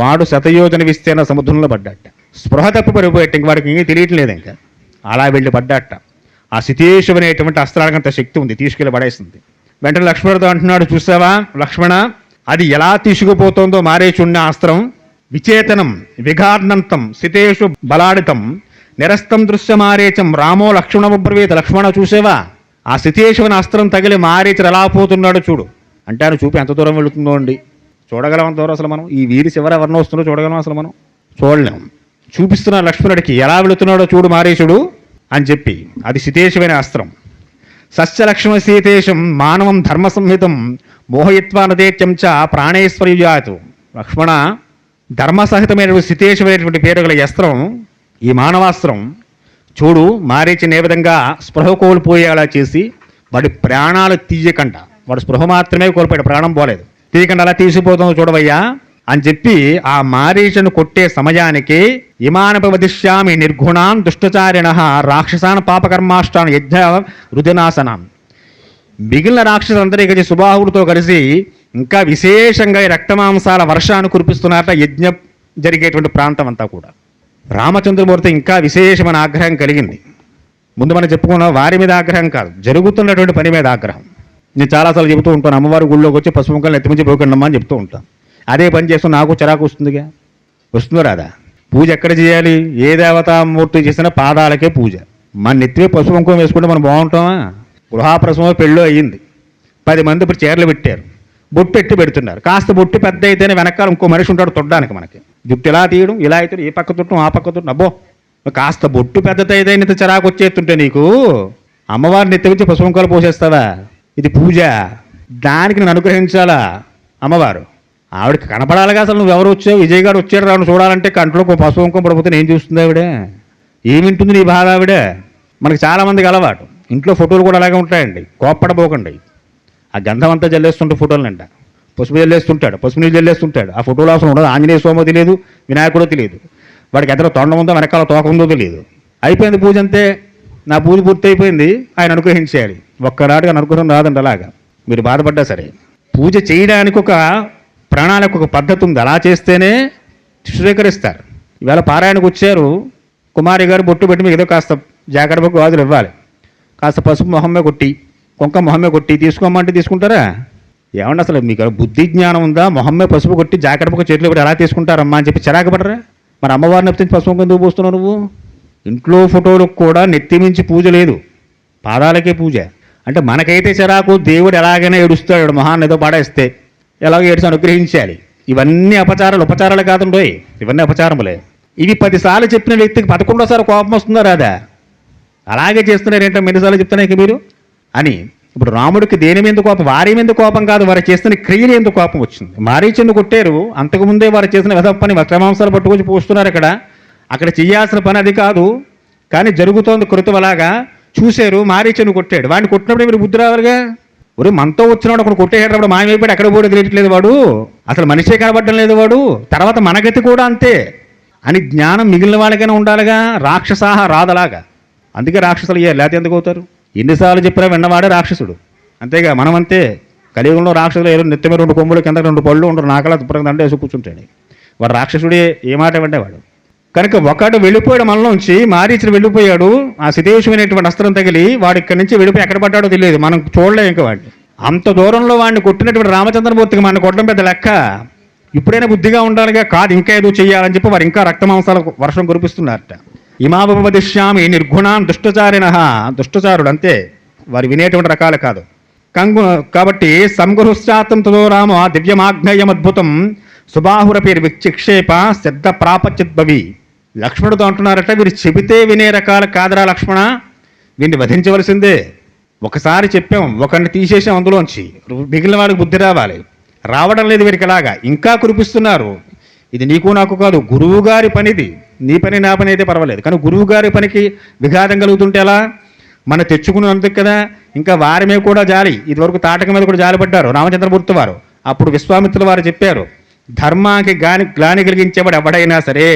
వాడు శతయోజన విస్తీర్ణ సముద్రంలో పడ్డాట. స్పృహ తప్పి పడిపోయాట, ఇంక వాడికి ఇంకేం తెలియట్లేదు. ఇంకా అలా వెళ్ళి పడ్డాట. ఆ శితేషు అనేటువంటి అస్త్రానికి అంత శక్తి ఉంది, తీసుకెళ్ళి పడేస్తుంది. వెంటనే లక్ష్మణుడితో అంటున్నాడు, చూసావా లక్ష్మణ, అది ఎలా తీసుకుపోతుందో మారీచుడిని అస్త్రం. విచేతనం విఘార్నంతం శితేషు బలాడితం నిరస్తం దృశ్యమారేచం రామో లక్ష్మణముబ్రవీత. లక్ష్మణ చూసేవా, ఆ శితేషుని అస్త్రం తగిలి మారీచుడు ఎలా పోతున్నాడో చూడు. అంటే ఆయన చూపి ఎంత దూరం వెళుతుందో అండి, చూడగలం అంత దూరం. అసలు మనం ఈ వీధి చివర ఎవరినో వస్తుందో చూడగలం? అసలు మనం చూడలేం. చూపిస్తున్నారు లక్ష్మణుడికి ఎలా వెళుతున్నాడో చూడు మారీచుడు అని చెప్పి. అది శితేషువైన అస్త్రం. సస్యలక్ష్మ సీతేశం మానవం ధర్మ సంహితం మోహయిత్వానదేత్యం చ ప్రాణేశ్వర్యాతు. లక్ష్మణ, ధర్మసహితమైన శితేషువైనటువంటి పేరు గల అస్త్రం ఈ మానవాస్త్రం చూడు. మారీచుని ఏ విధంగా స్పృహ కోల్పోయేలా చేసి వాడి ప్రాణాలు తీయకంట, వాడు స్పృహ మాత్రమే కోల్పోయాడు, ప్రాణం పోలేదు, తీయకండి అలా తీసిపోతుందో చూడవయ్యా అని చెప్పి ఆ మారీచును కొట్టే సమయానికి ఇమానపవదిష్యామి నిర్గుణాన్ దుష్టచారిణ రాక్షసాన్ పాపకర్మాష్టాన్ యజ్ఞ రుదినాశనాన్. మిగిలిన రాక్షసులందరూ కలిసి సుబాహుడితో కలిసి ఇంకా విశేషంగా ఈ రక్తమాంసాల వర్షాన్ని కురిపిస్తున్నారట యజ్ఞం జరిగేటువంటి ప్రాంతం అంతా కూడా. రామచంద్రమూర్తి ఇంకా విశేషమైన ఆగ్రహం కలిగింది. ముందు మనం చెప్పుకున్న వారి మీద ఆగ్రహం కాదు, జరుగుతున్నటువంటి పని మీద ఆగ్రహం. నేను చాలాసార్లు చెబుతూ ఉంటాను, అమ్మవారి గుళ్ళోకి వచ్చి పసుపు ముక్కలు ఎత్తిమించి పోకండమ్మా అని చెప్తూ ఉంటాను. అదే పని చేస్తూ నాకు చిరాకు వస్తుందిగా, వస్తుందో రాదా? పూజ ఎక్కడ చేయాలి? ఏ దేవతామూర్తి చేసినా పాదాలకే పూజ. మన నెత్తివే పసుపు కుంకుమ వేసుకుంటే మనం బాగుంటామా? గృహాప్రసవం పెళ్ళో అయ్యింది, 10 మంది ఇప్పుడు చీరలు పెట్టారు, బొట్టు ఎట్టి పెడుతున్నారు. కాస్త బొట్టు పెద్ద అయితేనే వెనకాల ఇంకో మనిషి ఉంటాడు తొడ్డానికి. మనకి జుట్టు ఇలా తీయడం, ఇలా అయితే ఏ పక్క తుట్టం ఆ పక్క తుట్టం. అబ్బో, కాస్త బొట్టు పెద్దదైతే చిరాకు వచ్చేస్తుంటే నీకు అమ్మవారిని ఎత్తివచ్చి పసుపు కుంకాలు పోసేస్తావా? ఇది పూజ, దానికి నేను అనుగ్రహించాలా అమ్మవారు? ఆవిడకి కనపడాలిగా. అసలు నువ్వు ఎవరు వచ్చావు, విజయ్ గారు వచ్చారు రాను చూడాలంటే కంట్లో పసుపు కుంకుమ పడిపోతే నేను చూస్తుంది ఆవిడే? ఏమింటుంది నీ బాధ ఆవిడ? మనకి చాలామందికి అలవాటు, ఇంట్లో ఫోటోలు కూడా అలాగే ఉంటాయండి. కోప్పడబోకండి. ఆ గంధం అంతా జల్లేస్తుంటే ఫోటోలనంట, పసుపు జల్లేస్తుంటాడు, పసుపు నీళ్ళు జల్లేస్తుంటాడు. ఆ ఫోటోలో అసలు ఉండదు. ఆంజనేయ స్వామి తెలియదు, వినాయకుడో తెలియదు, వాడికి ఎదరో తొండం ఉందో వెనకాల తోక ఉందో తెలియదు. అయిపోయింది పూజ, అంతే. నా పూజ పూర్తి అయిపోయింది, ఆయన అనుగ్రహించేయాలి. ఒక్కనాటిగా అనుగ్రహం రాదండి. అలాగా మీరు బాధపడ్డా సరే, పూజ చేయడానికి ఒక ప్రణాళిక, ఒక పద్ధతి ఉంది. అలా చేస్తేనే స్వీకరిస్తారు. ఈవేళ పారాయణకు వచ్చారు, కుమారి గారు బొట్టు పెట్టి మీకు ఏదో కాస్త జాగ్రత్త గాజులు ఇవ్వాలి, కాస్త పసుపు మొహమ్మే కొట్టి కుంకుమ మొహమ్మే కొట్టి తీసుకోమంటే తీసుకుంటారా? ఏమన్నా అసలు మీకు బుద్ధి జ్ఞానం ఉందా? మొహమ్మే పసుపు కొట్టి జాగ్రత్తగా చేతిలో పెట్టి ఎలా తీసుకుంటారమ్మా అని చెప్పి చిరాకు పడరా? మరి అమ్మవారిని నెత్తించి పసుపు ఎందుకు పోస్తున్నావు నువ్వు? ఇంట్లో ఫోటోలకు కూడా నెత్తిమించి పూజ లేదు, పాదాలకే పూజ. అంటే మనకైతే చిరాకు, దేవుడు ఎలాగైనా ఏడుస్తాడు, మొహాన్ని ఏదో పాడేస్తే ఎలాగో ఏడిచి అనుగ్రహించాలి. ఇవన్నీ అపచారాలు, ఉపచారాలు కాదండోయ్, ఇవన్నీ అపచారములే. ఇవి 10 సార్లు చెప్పిన వ్యక్తికి 11వ కోపం వస్తుందా రాదా? అలాగే చేస్తున్నారు ఏంటో ఎన్నిసార్లు చెప్తున్నాయి మీరు అని. ఇప్పుడు రాముడికి దేని మీద కోపం? వారి మీద కోపం కాదు, వారు చేస్తున్న క్రియలు ఎందుకు కోపం వచ్చింది. మారీచుని కొట్టారు, అంతకుముందే వారు చేసిన వెధ పని వస్త్రమాంసాలు పట్టుకొచ్చి పోస్తున్నారు. అక్కడ చేయాల్సిన పని అది కాదు, కానీ జరుగుతోంది కృతవలాగా. చూశారు, మారీచుని కొట్టాడు. వాడిని కొట్టినప్పుడు మీరు బుద్ధి రావాలిగా. ఒరే, మనతో వచ్చినవాడు ఒకడు కొట్టేటప్పుడు మాయమైపోయాడు, ఎక్కడ పోయాడో తెలియట్లేదు వాడు, అసలు మనిషే కనబడడం లేదు వాడు, తర్వాత మనగతి కూడా అంతే అని జ్ఞానం మిగిలిన వాళ్ళకైనా ఉండాలిగా. రాక్షసాహ రాదలాగా. అందుకే రాక్షసులు అయ్యారు, లేకపోతే ఎందుకు అవుతారు? ఎన్నిసార్లు చెప్పినా విన్నవాడే రాక్షసుడు, అంతేగా. మనం అంతే. కలియుగంలో రాక్షసులు ఏదో నెత్తిమే 2 కొమ్ములు, కింద 2 పళ్ళు ఉండరు, నాకలా దుప్పరం దండ వేసి కూర్చుంటాడు. వాడు రాక్షసుడే, ఏ మాట వింటేవాడు. కనుక ఒకడు వెళ్ళిపోయాడు మనలోంచి, మారీచుడు వెళ్ళిపోయాడు. ఆ శితేషమైనటువంటి అస్త్రం తగిలి వాడు ఇక్కడి నుంచి వెళ్ళిపోయి ఎక్కడ పడ్డాడో తెలియదు, మనం చూడలేం ఇంకా వాడిని. అంత దూరంలో వాడిని కొట్టినటువంటి రామచంద్రమూర్తికి మన కొట్టడం పెద్ద లెక్క. ఇప్పుడైనా బుద్ధిగా ఉండాలిగా, కాదు ఇంకా ఏదో చెయ్యాలని చెప్పి వారు ఇంకా రక్తమాంసాల వర్షం కురిపిస్తున్నారట. ఇమావపదిష్యామి నిర్గుణాన్ దుష్టచారిణ, దుష్టచారుడు అంతే, వారు వినేటువంటి రకాలు కాదు. కాబట్టి సంగృహశ్చాతంతో రామ దివ్యమాగ్నేయమద్భుతం సుబాహురపి విక్షిక్షేప శ్రద్ధ ప్రాపచిద్భవి. లక్ష్మణుడితో అంటున్నారట, వీరు చెబితే వినే రకాలు కాదరా లక్ష్మణ, వీరిని వధించవలసిందే. ఒకసారి చెప్పాం, ఒకరిని తీసేసాం అందులోంచి, మిగిలిన వాళ్ళకి బుద్ధి రావాలి, రావడం లేదు వీరికి. అలాగా ఇంకా కురిపిస్తున్నారు. ఇది నీకు నాకు కాదు, గురువు గారి పనిది. నీ పని నా పని అయితే పర్వాలేదు, కానీ గురువు గారి పనికి విఘాతం కలుగుతుంటే ఎలా? మనం తెచ్చుకున్నందుకు కదా. ఇంకా వారి మీద కూడా జాలి, ఇదివరకు తాటక మీద కూడా జాలి పడ్డారు రామచంద్రమూర్తి వారు. అప్పుడు విశ్వామిత్రుల వారు చెప్పారు, ధర్మానికి గ్లాని కలిగించేవాడు ఎవడైనా సరే,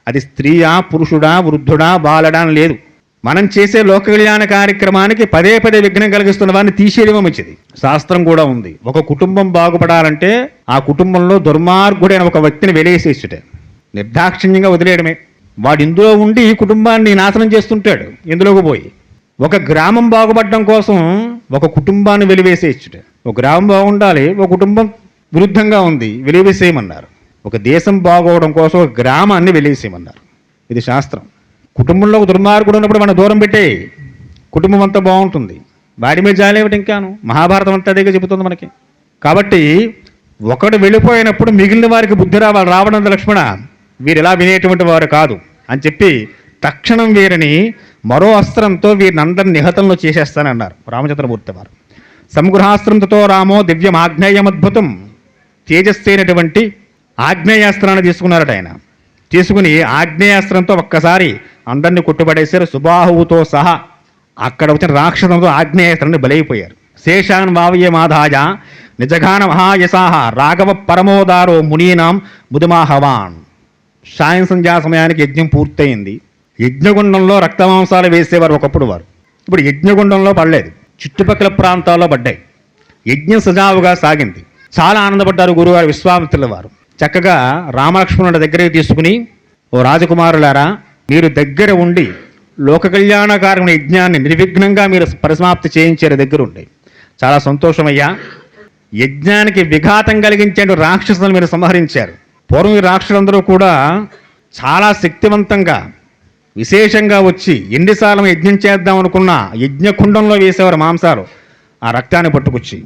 అది స్త్రీయా పురుషుడా వృద్ధుడా బాలడా అని లేదు, మనం చేసే లోక కళ్యాణ కార్యక్రమానికి పదే విఘ్నం కలిగిస్తున్న వారిని తీసేయడం మంచిది. శాస్త్రం కూడా ఉంది, ఒక కుటుంబం బాగుపడాలంటే ఆ కుటుంబంలో దుర్మార్గుడైన ఒక వ్యక్తిని వెలేసేసుటే, నిర్దాక్షిణ్యంగా వదిలేయడమే. వాడు ఇందులో ఉండి ఈ కుటుంబాన్ని నాశనం చేస్తుంటాడు ఇందులోకి పోయి. ఒక గ్రామం బాగుపడడం కోసం ఒక కుటుంబాన్ని వెలివేసేయచ్చుట. ఒక గ్రామం బాగుండాలి, ఒక కుటుంబం విరుద్ధంగా ఉంది, వెలివేసేయమన్నారు. ఒక దేశం బాగోవడం కోసం ఒక గ్రామాన్ని వెలివేసేయమన్నారు. ఇది శాస్త్రం. కుటుంబంలో ఒక దుర్మార్గుడు ఉన్నప్పుడు మనం దూరం పెట్టే, కుటుంబం అంతా బాగుంటుంది. వాడి మీద జాలేమిటి ఇంకాను. మహాభారతం అంతా అదేగా చెబుతుంది మనకి. కాబట్టి ఒకడు వెళ్ళిపోయినప్పుడు మిగిలిన వారికి బుద్ధి రావాలి. రావడం లక్ష్మణ, వీరు ఎలా వినేటువంటి వారు కాదు అని చెప్పి తక్షణం వీరిని మరో అస్త్రంతో వీరిని అందరిని నిహతంలో చేసేస్తానన్నారు రామచంద్రమూర్తి వారు. సంగృహాస్త్రంతో రామో దివ్యం ఆగ్నేయమద్భుతం, తేజస్సైనటువంటి ఆగ్నేయాస్త్రాన్ని తీసుకున్నారట ఆయన. తీసుకుని ఆగ్నేయాస్త్రంతో ఒక్కసారి అందరినీ కొట్టుబడేశారు, సుబాహువుతో సహా. అక్కడ వచ్చిన రాక్షసులతో ఆగ్నేయస్త్రాన్ని బలైపోయారు. శేషాన్ వావయ్య మాధాయ నిజగాన మహాయశాహ రాఘవ పరమోదారో మునీనాం ముదుమాహవాన్. సాయం సంధ్యా సమయానికి యజ్ఞం పూర్తయింది. యజ్ఞగుండంలో రక్తమాంసాలు వేసేవారు ఒకప్పుడు వారు. ఇప్పుడు యజ్ఞగుండంలో పడలేదు, చుట్టుపక్కల ప్రాంతాల్లో పడ్డాయి. యజ్ఞం సజావుగా సాగింది. చాలా ఆనందపడ్డారు గురువారు విశ్వామిత్రుల వారు. చక్కగా రామలక్ష్మణుడి దగ్గరికి తీసుకుని, ఓ రాజకుమారులారా, మీరు దగ్గర ఉండి లోక కళ్యాణకారణ యజ్ఞాన్ని నిర్విఘ్నంగా మీరు పరిసమాప్తి చేయించారు దగ్గరుండి. చాలా సంతోషమయ్యా. యజ్ఞానికి విఘాతం కలిగించే రాక్షసులను మీరు సంహరించారు. పూర్వం ఈ రాక్షసులందరూ కూడా చాలా శక్తివంతంగా విశేషంగా వచ్చి ఎన్నిసార్లు యజ్ఞం చేద్దాం అనుకున్నా యజ్ఞకుండంలో వేసేవారు మాంసాలు, ఆ రక్తాన్ని పట్టుకొచ్చి.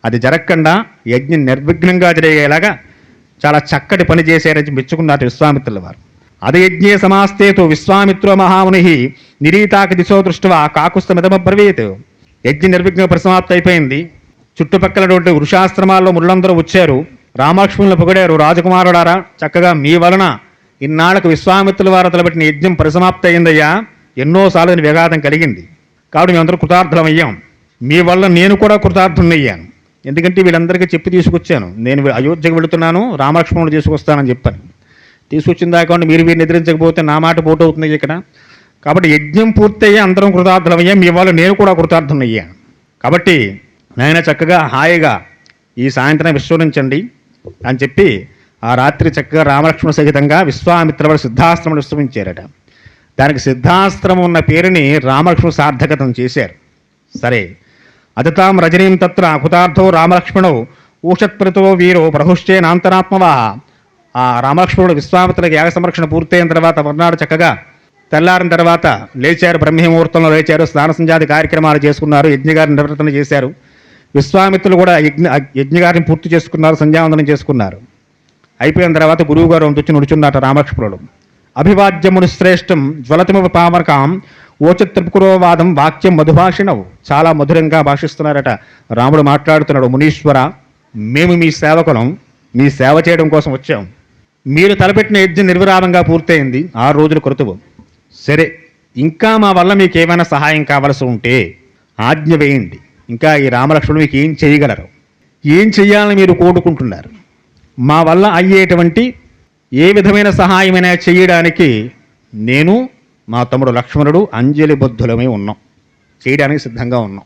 అది జరగకుండా యజ్ఞం నిర్విఘ్నంగా జరిగేలాగా చాలా చక్కటి పని చేశారని మెచ్చుకున్నారు విశ్వామిత్రుల వారు. అది యజ్ఞే సమాస్తేతో విశ్వామిత్రో మహాముని నిరీతాకి దిశో దృష్ట్యా కాకుస్తమిదమబ్రవీత్. యజ్ఞ నిర్విఘ్నంగా పరిసమాప్తి అయిపోయింది. చుట్టుపక్కలటువంటి వృషాశ్రమాల్లో ముళ్ళందరూ వచ్చారు. రామలక్ష్మణులు పొగిడారు, రాజకుమారుడారా, చక్కగా మీ వలన ఇన్నాళ్లకు విశ్వామిత్రుల వారు తలపెట్టిన యజ్ఞం పరిసమాప్తి అయిందయ్యా. ఎన్నోసార్లు విఘాతం కలిగింది, కాబట్టి మేమందరూ కృతార్థులమయ్యాం. మీ వల్ల నేను కూడా కృతార్థున్నయ్యాను. ఎందుకంటే వీళ్ళందరికీ చెప్పి తీసుకొచ్చాను, నేను అయోధ్యకు వెళుతున్నాను, రామలక్ష్మణుడు తీసుకొస్తానని చెప్పాను. తీసుకొచ్చిన దాకా మీరు నిద్రించకపోతే నా మాట పోటు అవుతుంది ఇక్కడ. కాబట్టి యజ్ఞం పూర్తయ్యే అందరం కృతార్థులమయ్యాం, మీ వల్ల నేను కూడా కృతార్థున్నయ్యాను. కాబట్టి నాయన చక్కగా హాయిగా ఈ సాయంత్రం విశ్వరించండి అని చెప్పి ఆ రాత్రి చక్కగా రామలక్ష్మణ సహితంగా విశ్వామిత్రుల సిద్ధాస్త్రములు విశ్రమించారట. దానికి సిద్ధాస్త్రం ఉన్న పేరుని రామలక్ష్మణ సార్థకతం చేశారు. సరే, అదతాం రజనీం తత్ర కృతార్థో రామలక్ష్మణో ఊషత్ప్రతో వీరో ప్రహుష్టే నాంతరాత్మవా. ఆ రామలక్ష్మణుడు విశ్వామిత్రులకు యాగ సంరక్షణ పూర్తయిన తర్వాత మర్నాడు చక్కగా తెల్లారిన తర్వాత లేచారు, బ్రహ్మముహూర్తంలో లేచారు, స్నాన సంధ్యాది కార్యక్రమాలు చేసుకున్నారు, యజ్ఞగారిని నివర్తన చేశారు. విశ్వామిత్రులు కూడా యజ్ఞగారిని పూర్తి చేసుకున్నారు, సంధ్యావందనం చేసుకున్నారు. అయిపోయిన తర్వాత గురువు గారు వచ్చి నుడుచున్నట రామలక్ష్మణుడు. అభివాద్యముని శ్రేష్టం జ్వలతిమ పామరకాం ఓచత్రిపురోవాదం వాక్యం మధుభాషిణవు. చాలా మధురంగా భాషిస్తున్నారట. రాముడు మాట్లాడుతున్నాడు, మునీశ్వర, మేము మీ సేవకులం, మీ సేవ చేయడం కోసం వచ్చాం. మీరు తలపెట్టిన యజ్ఞం నిర్విరామంగా పూర్తయింది, 6 రోజుల క్రతువు. సరే, ఇంకా మా వల్ల మీకు ఏమైనా సహాయం కావలసి ఉంటే ఆజ్ఞ వేయండి. ఇంకా ఈ రామలక్ష్మణుడు మీకు ఏం చేయగలరు, ఏం చెయ్యాలని మీరు కోరుకుంటున్నారు? మా వల్ల అయ్యేటువంటి ఏ విధమైన సహాయమైనా చేయడానికి నేను, మా తమ్ముడు లక్ష్మణుడు అంజలి బద్ధులమై ఉన్నాం, చేయడానికి సిద్ధంగా ఉన్నాం.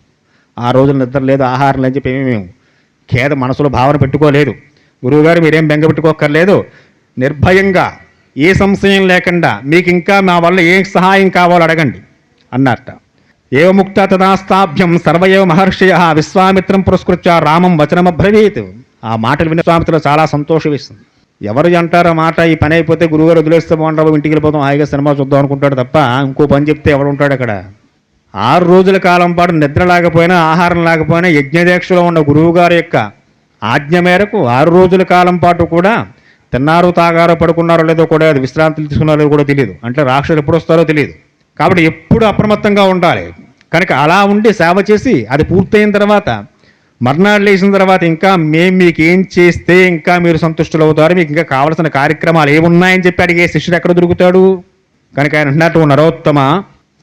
6 రోజులు నిద్ర లేదు, ఆహారం లేని చెప్పి మేము ఖేద మనసులో భావన పెట్టుకోలేదు. గురువుగారు మీరేం బెంగ పెట్టుకోక్కర్లేదు, నిర్భయంగా ఏ సంశయం లేకుండా మీకు ఇంకా మా వల్ల ఏ సహాయం కావాలో అడగండి అన్నారట. ఏవముక్త తదాస్తాభ్యం సర్వయేవ మహర్షయ విశ్వామిత్రం పురస్కృత్య రామం వచనమబ్రవీత్. ఆ మాటలు విని విశ్వామిత్రులు చాలా సంతోషం వేస్తుంది. ఎవరు అంటారో మాట, ఈ పని అయిపోతే గురువుగారు వదిలేస్తే బాగుంటారు, ఇంటికి వెళ్ళిపోతాం, హాయిగా సినిమా చూద్దాం అనుకుంటాడు తప్ప ఇంకో పని చెప్తే ఎవడు ఉంటాడు అక్కడ. 6 రోజుల కాలం పాటు నిద్ర లేకపోయినా ఆహారం లేకపోయినా యజ్ఞదీక్షలో ఉన్న గురువుగారి యొక్క ఆజ్ఞ మేరకు 6 రోజుల కాలం పాటు కూడా తిన్నారో తాగారో పడుకున్నారో లేదో కూడా, అది విశ్రాంతి తీసుకున్నారో కూడా తెలియదు. అంటే రాక్షసులు ఎప్పుడు వస్తారో తెలియదు, కాబట్టి ఎప్పుడు అప్రమత్తంగా ఉండాలి. కనుక అలా ఉండి సేవ చేసి అది పూర్తయిన తర్వాత మర్నాడు లేచిన తర్వాత ఇంకా మేము మీకు ఏం చేస్తే ఇంకా మీరు సంతుష్టులు అవుతారు, మీకు ఇంకా కావలసిన కార్యక్రమాలు ఏమున్నాయని చెప్పి అడిగే శిష్యుడు ఎక్కడ దొరుకుతాడు? కనుక ఆయన అంటున్నట్టు నరోత్తమ,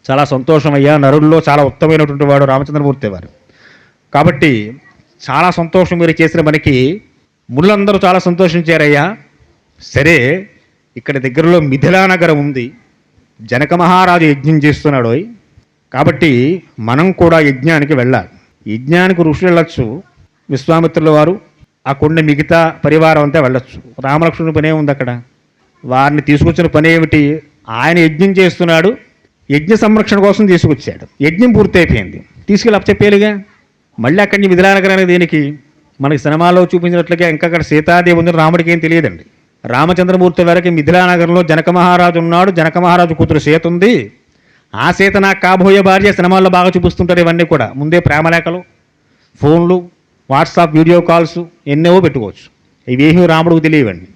చాలా సంతోషం అయ్యా, నరుల్లో చాలా ఉత్తమైనటువంటి వాడు రామచంద్రమూర్తి వారు. కాబట్టి చాలా సంతోషం మీరు చేసిన మనకి. ముళ్ళందరూ చాలా సంతోషించారయ్యా. సరే, ఇక్కడ దగ్గరలో మిథిలా నగరం ఉంది, జనక మహారాజు యజ్ఞం చేస్తున్నాడు, కాబట్టి మనం కూడా యజ్ఞానికి వెళ్ళాలి. యజ్ఞానికి ఋషులు వెళ్ళొచ్చు, విశ్వామిత్రుల వారు ఆ కొండ మిగతా పరివారం అంతా వెళ్ళొచ్చు. రామలక్ష్మణుని పనే ఉంది అక్కడ. వారిని తీసుకొచ్చిన పని ఏమిటి? ఆయన యజ్ఞం చేస్తున్నాడు, యజ్ఞ సంరక్షణ కోసం తీసుకొచ్చాడు. యజ్ఞం పూర్తి అయిపోయింది, తీసుకెళ్ళి అప్పచెప్పేలుగా. మళ్ళీ అక్కడి నుంచి మిథిలా నగరానికి దేనికి? మనకి సినిమాలో చూపించినట్లుగా ఇంకా అక్కడ సీతాదేవి ఉంది, రాముడికి ఏం తెలియదండి. రామచంద్రమూర్తి వారికి మిథిలా నగరంలో జనక మహారాజు ఉన్నాడు, జనక మహారాజు కూతురు సీత ఉంది. ఆ సీత నాకు కాబోయే భార్య సినిమాల్లో బాగా చూపిస్తుంటారు. ఇవన్నీ కూడా ముందే ప్రేమలేఖలు, ఫోన్లు, వాట్సాప్ వీడియో కాల్స్ ఎన్నో పెట్టుకోవచ్చు. ఇవేమీ రాముడికి తెలియవండి.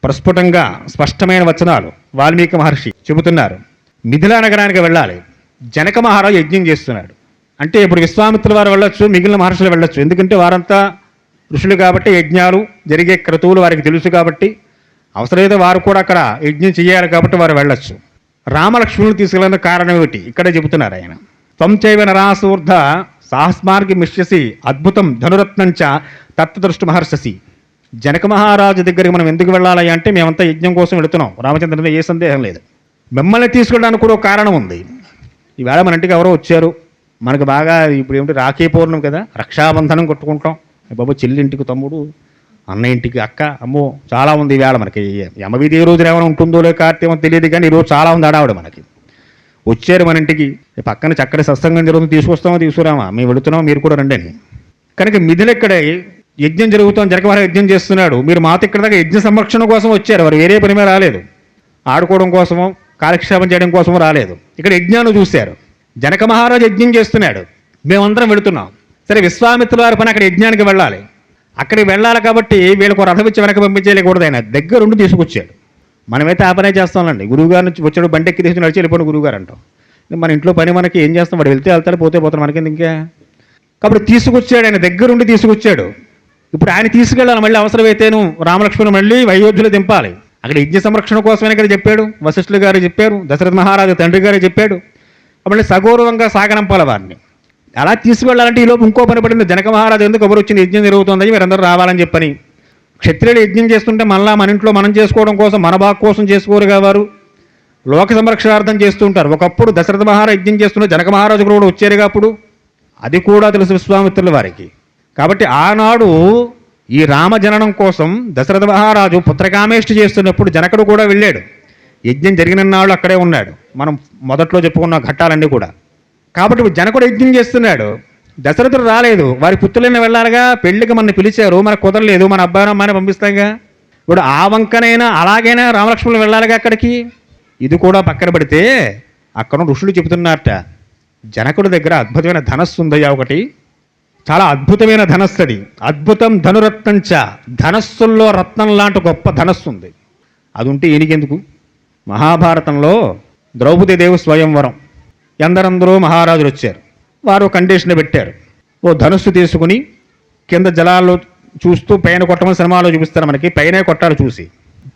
ప్రస్ఫుటంగా స్పష్టమైన వచనాలు వాల్మీకి మహర్షి చెబుతున్నారు. మిథిలా నగరానికి వెళ్ళాలి, జనక మహారాజు యజ్ఞం చేస్తున్నాడు అంటే ఇప్పుడు విశ్వామిత్రుల వారు వెళ్ళొచ్చు, మిగిలిన మహర్షులు వెళ్ళొచ్చు. ఎందుకంటే వారంతా ఋషులు కాబట్టి యజ్ఞాలు జరిగే క్రతువులు వారికి తెలుసు కాబట్టి, అవసరమైతే వారు కూడా అక్కడ యజ్ఞం చేయాలి కాబట్టి వారు వెళ్ళొచ్చు. రామలక్ష్మణులు తీసుకెళ్ళిన కారణం ఏమిటి ఇక్కడే చెబుతున్నారు ఆయన. త్వం చైవ నరాసూర్ధ సాహస్మార్గి మిష్యసి అద్భుతం ధనురత్నంచ తత్వదృష్టి మహర్షసి. జనక మహారాజు దగ్గరికి మనం ఎందుకు వెళ్ళాలి అంటే మేమంతా యజ్ఞం కోసం వెళుతున్నాం, రామచంద్రుని ఏ సందేహం లేదు. మిమ్మల్ని తీసుకెళ్ళడానికి కూడా ఒక కారణం ఉంది. ఈవేళ మన ఇంటికి ఎవరో వచ్చారు, మనకు బాగా ఇప్పుడు ఏమిటి రాఖీ పౌర్ణమి కదా, రక్షాబంధనం కొట్టుకుంటాం. బాబు చెల్లి ఇంటికి తమ్ముడు, అన్న ఇంటికి అక్క, అమ్మో చాలా ఉంది ఈవేళ మనకి. యమవీధి ఏ రోజున ఏమైనా ఉంటుందో లేక కార్తీమో తెలియదు, కానీ ఈరోజు చాలా ఉంది ఆడావిడ మనకి. వచ్చారు మన ఇంటికి, పక్కన చక్కటి సత్సంగం జరుగుతుంది, తీసుకొస్తామో తీసుకురామా, మేము వెళుతున్నామో మీరు కూడా రండి అని. కనుక మిథులు ఇక్కడే యజ్ఞం జరుగుతాం, జనక మహారాజు యజ్ఞం చేస్తున్నాడు, మీరు మాతో ఇక్కడ దాకా యజ్ఞ సంరక్షణ కోసం వచ్చారు, వారు వేరే పని మీద రాలేదు, ఆడుకోవడం కోసమో కాలక్షేపం చేయడం కోసమో రాలేదు. ఇక్కడ యజ్ఞాన్ని చూశారు, జనక మహారాజు యజ్ఞం చేస్తున్నాడు, మేమందరం వెళుతున్నాం. సరే విశ్వామిత్రుల వారి పని అక్కడ యజ్ఞానికి వెళ్ళాలి, అక్కడికి వెళ్ళాలి కాబట్టి వీళ్ళకు రథం ఇచ్చి వెనక పంపించేయకూడదు, ఆయన దగ్గరుండి తీసుకొచ్చాడు. మనమైతే ఆ పనే చేస్తాంలేండి, గురువుగారు నుంచి వచ్చాడు బండెక్కి తీసుకుని నడిచి వెళ్ళిపోయిన గురువుగారు అంటాం. మన ఇంట్లో పని మనకి ఏం చేస్తాం, వాడు వెళ్తే వెళ్తాడు, పోతే పోతాడు, మనకింది ఇంకా. కాబట్టి తీసుకొచ్చాడు, ఆయన దగ్గరుండి తీసుకొచ్చాడు. ఇప్పుడు ఆయన తీసుకెళ్ళాలి, మళ్ళీ అవసరమైతేను రామలక్ష్మణుడు మళ్ళీ అయోధ్యలో దింపాలి. అక్కడ యజ్ఞ సంరక్షణ కోసమే ఇక్కడ చెప్పాడు, వశిష్ఠులు గారు చెప్పారు, దశరథ మహారాజు తండ్రి గారు చెప్పాడు. మళ్ళీ సగౌరవంగా సాగనంపాలి వారిని. అలా తీసుకెళ్ళాలంటే ఈలోపు ఇంకో పని పడింది, జనక మహారాజు ఎందుకు కబురు వచ్చింది, యజ్ఞం జరుగుతుందని మీరందరూ రావాలని చెప్పని. క్షత్రియులు యజ్ఞం చేస్తుంటే మళ్ళా మన ఇంట్లో మనం చేసుకోవడం కోసం, మన బాగు కోసం చేసుకోరుగా వారు, లోక సంరక్షణార్థం చేస్తూ ఉంటారు. ఒకప్పుడు దశరథ మహారాజు యజ్ఞం చేస్తుంటే జనక మహారాజు కూడా వచ్చారుగా అప్పుడు, అది కూడా తెలుసు విశ్వామిత్రుల వారికి. కాబట్టి ఆనాడు ఈ రామజననం కోసం దశరథ మహారాజు పుత్రకామేష్టి చేస్తున్నప్పుడు జనకుడు కూడా వెళ్ళాడు, యజ్ఞం జరిగిన నాడు అక్కడే ఉన్నాడు. మనం మొదట్లో చెప్పుకున్న ఘట్టాలన్నీ కూడా. కాబట్టి జనకుడు యజ్ఞం చేస్తున్నాడు, దశరథుడు రాలేదు, వారి పుత్రులైనా వెళ్ళాలిగా, పెళ్లికి మన పిలిచారు, మనకు కుదరలేదు, మన అబ్బాయిని అమ్మాయిని పంపిస్తాంగా. ఇప్పుడు ఆ వంకనైనా అలాగైనా రామలక్ష్మణులు వెళ్ళాలిగా అక్కడికి. ఇది కూడా పక్కన పెడితే అక్కడ ఋషులు చెబుతున్నారట, జనకుడి దగ్గర అద్భుతమైన ధనస్సు ఉందయ్యా ఒకటి, చాలా అద్భుతమైన ధనస్సు అది, అద్భుతం ధనురత్నంచ, ధనస్సుల్లో రత్నం లాంటి గొప్ప ధనస్సు ఉంది. అది ఉంటే ఈయనకెందుకు. మహాభారతంలో ద్రౌపదీదేవి స్వయంవరం, ఎందరందరూ మహారాజులు వచ్చారు, వారు కండిషన్ పెట్టారు, ఓ ధనుస్సు తీసుకుని కింద జలాల్లో చూస్తూ పైన కొట్టమని సినిమాలో చూపిస్తారు మనకి, పైన కొట్టాలి చూసి,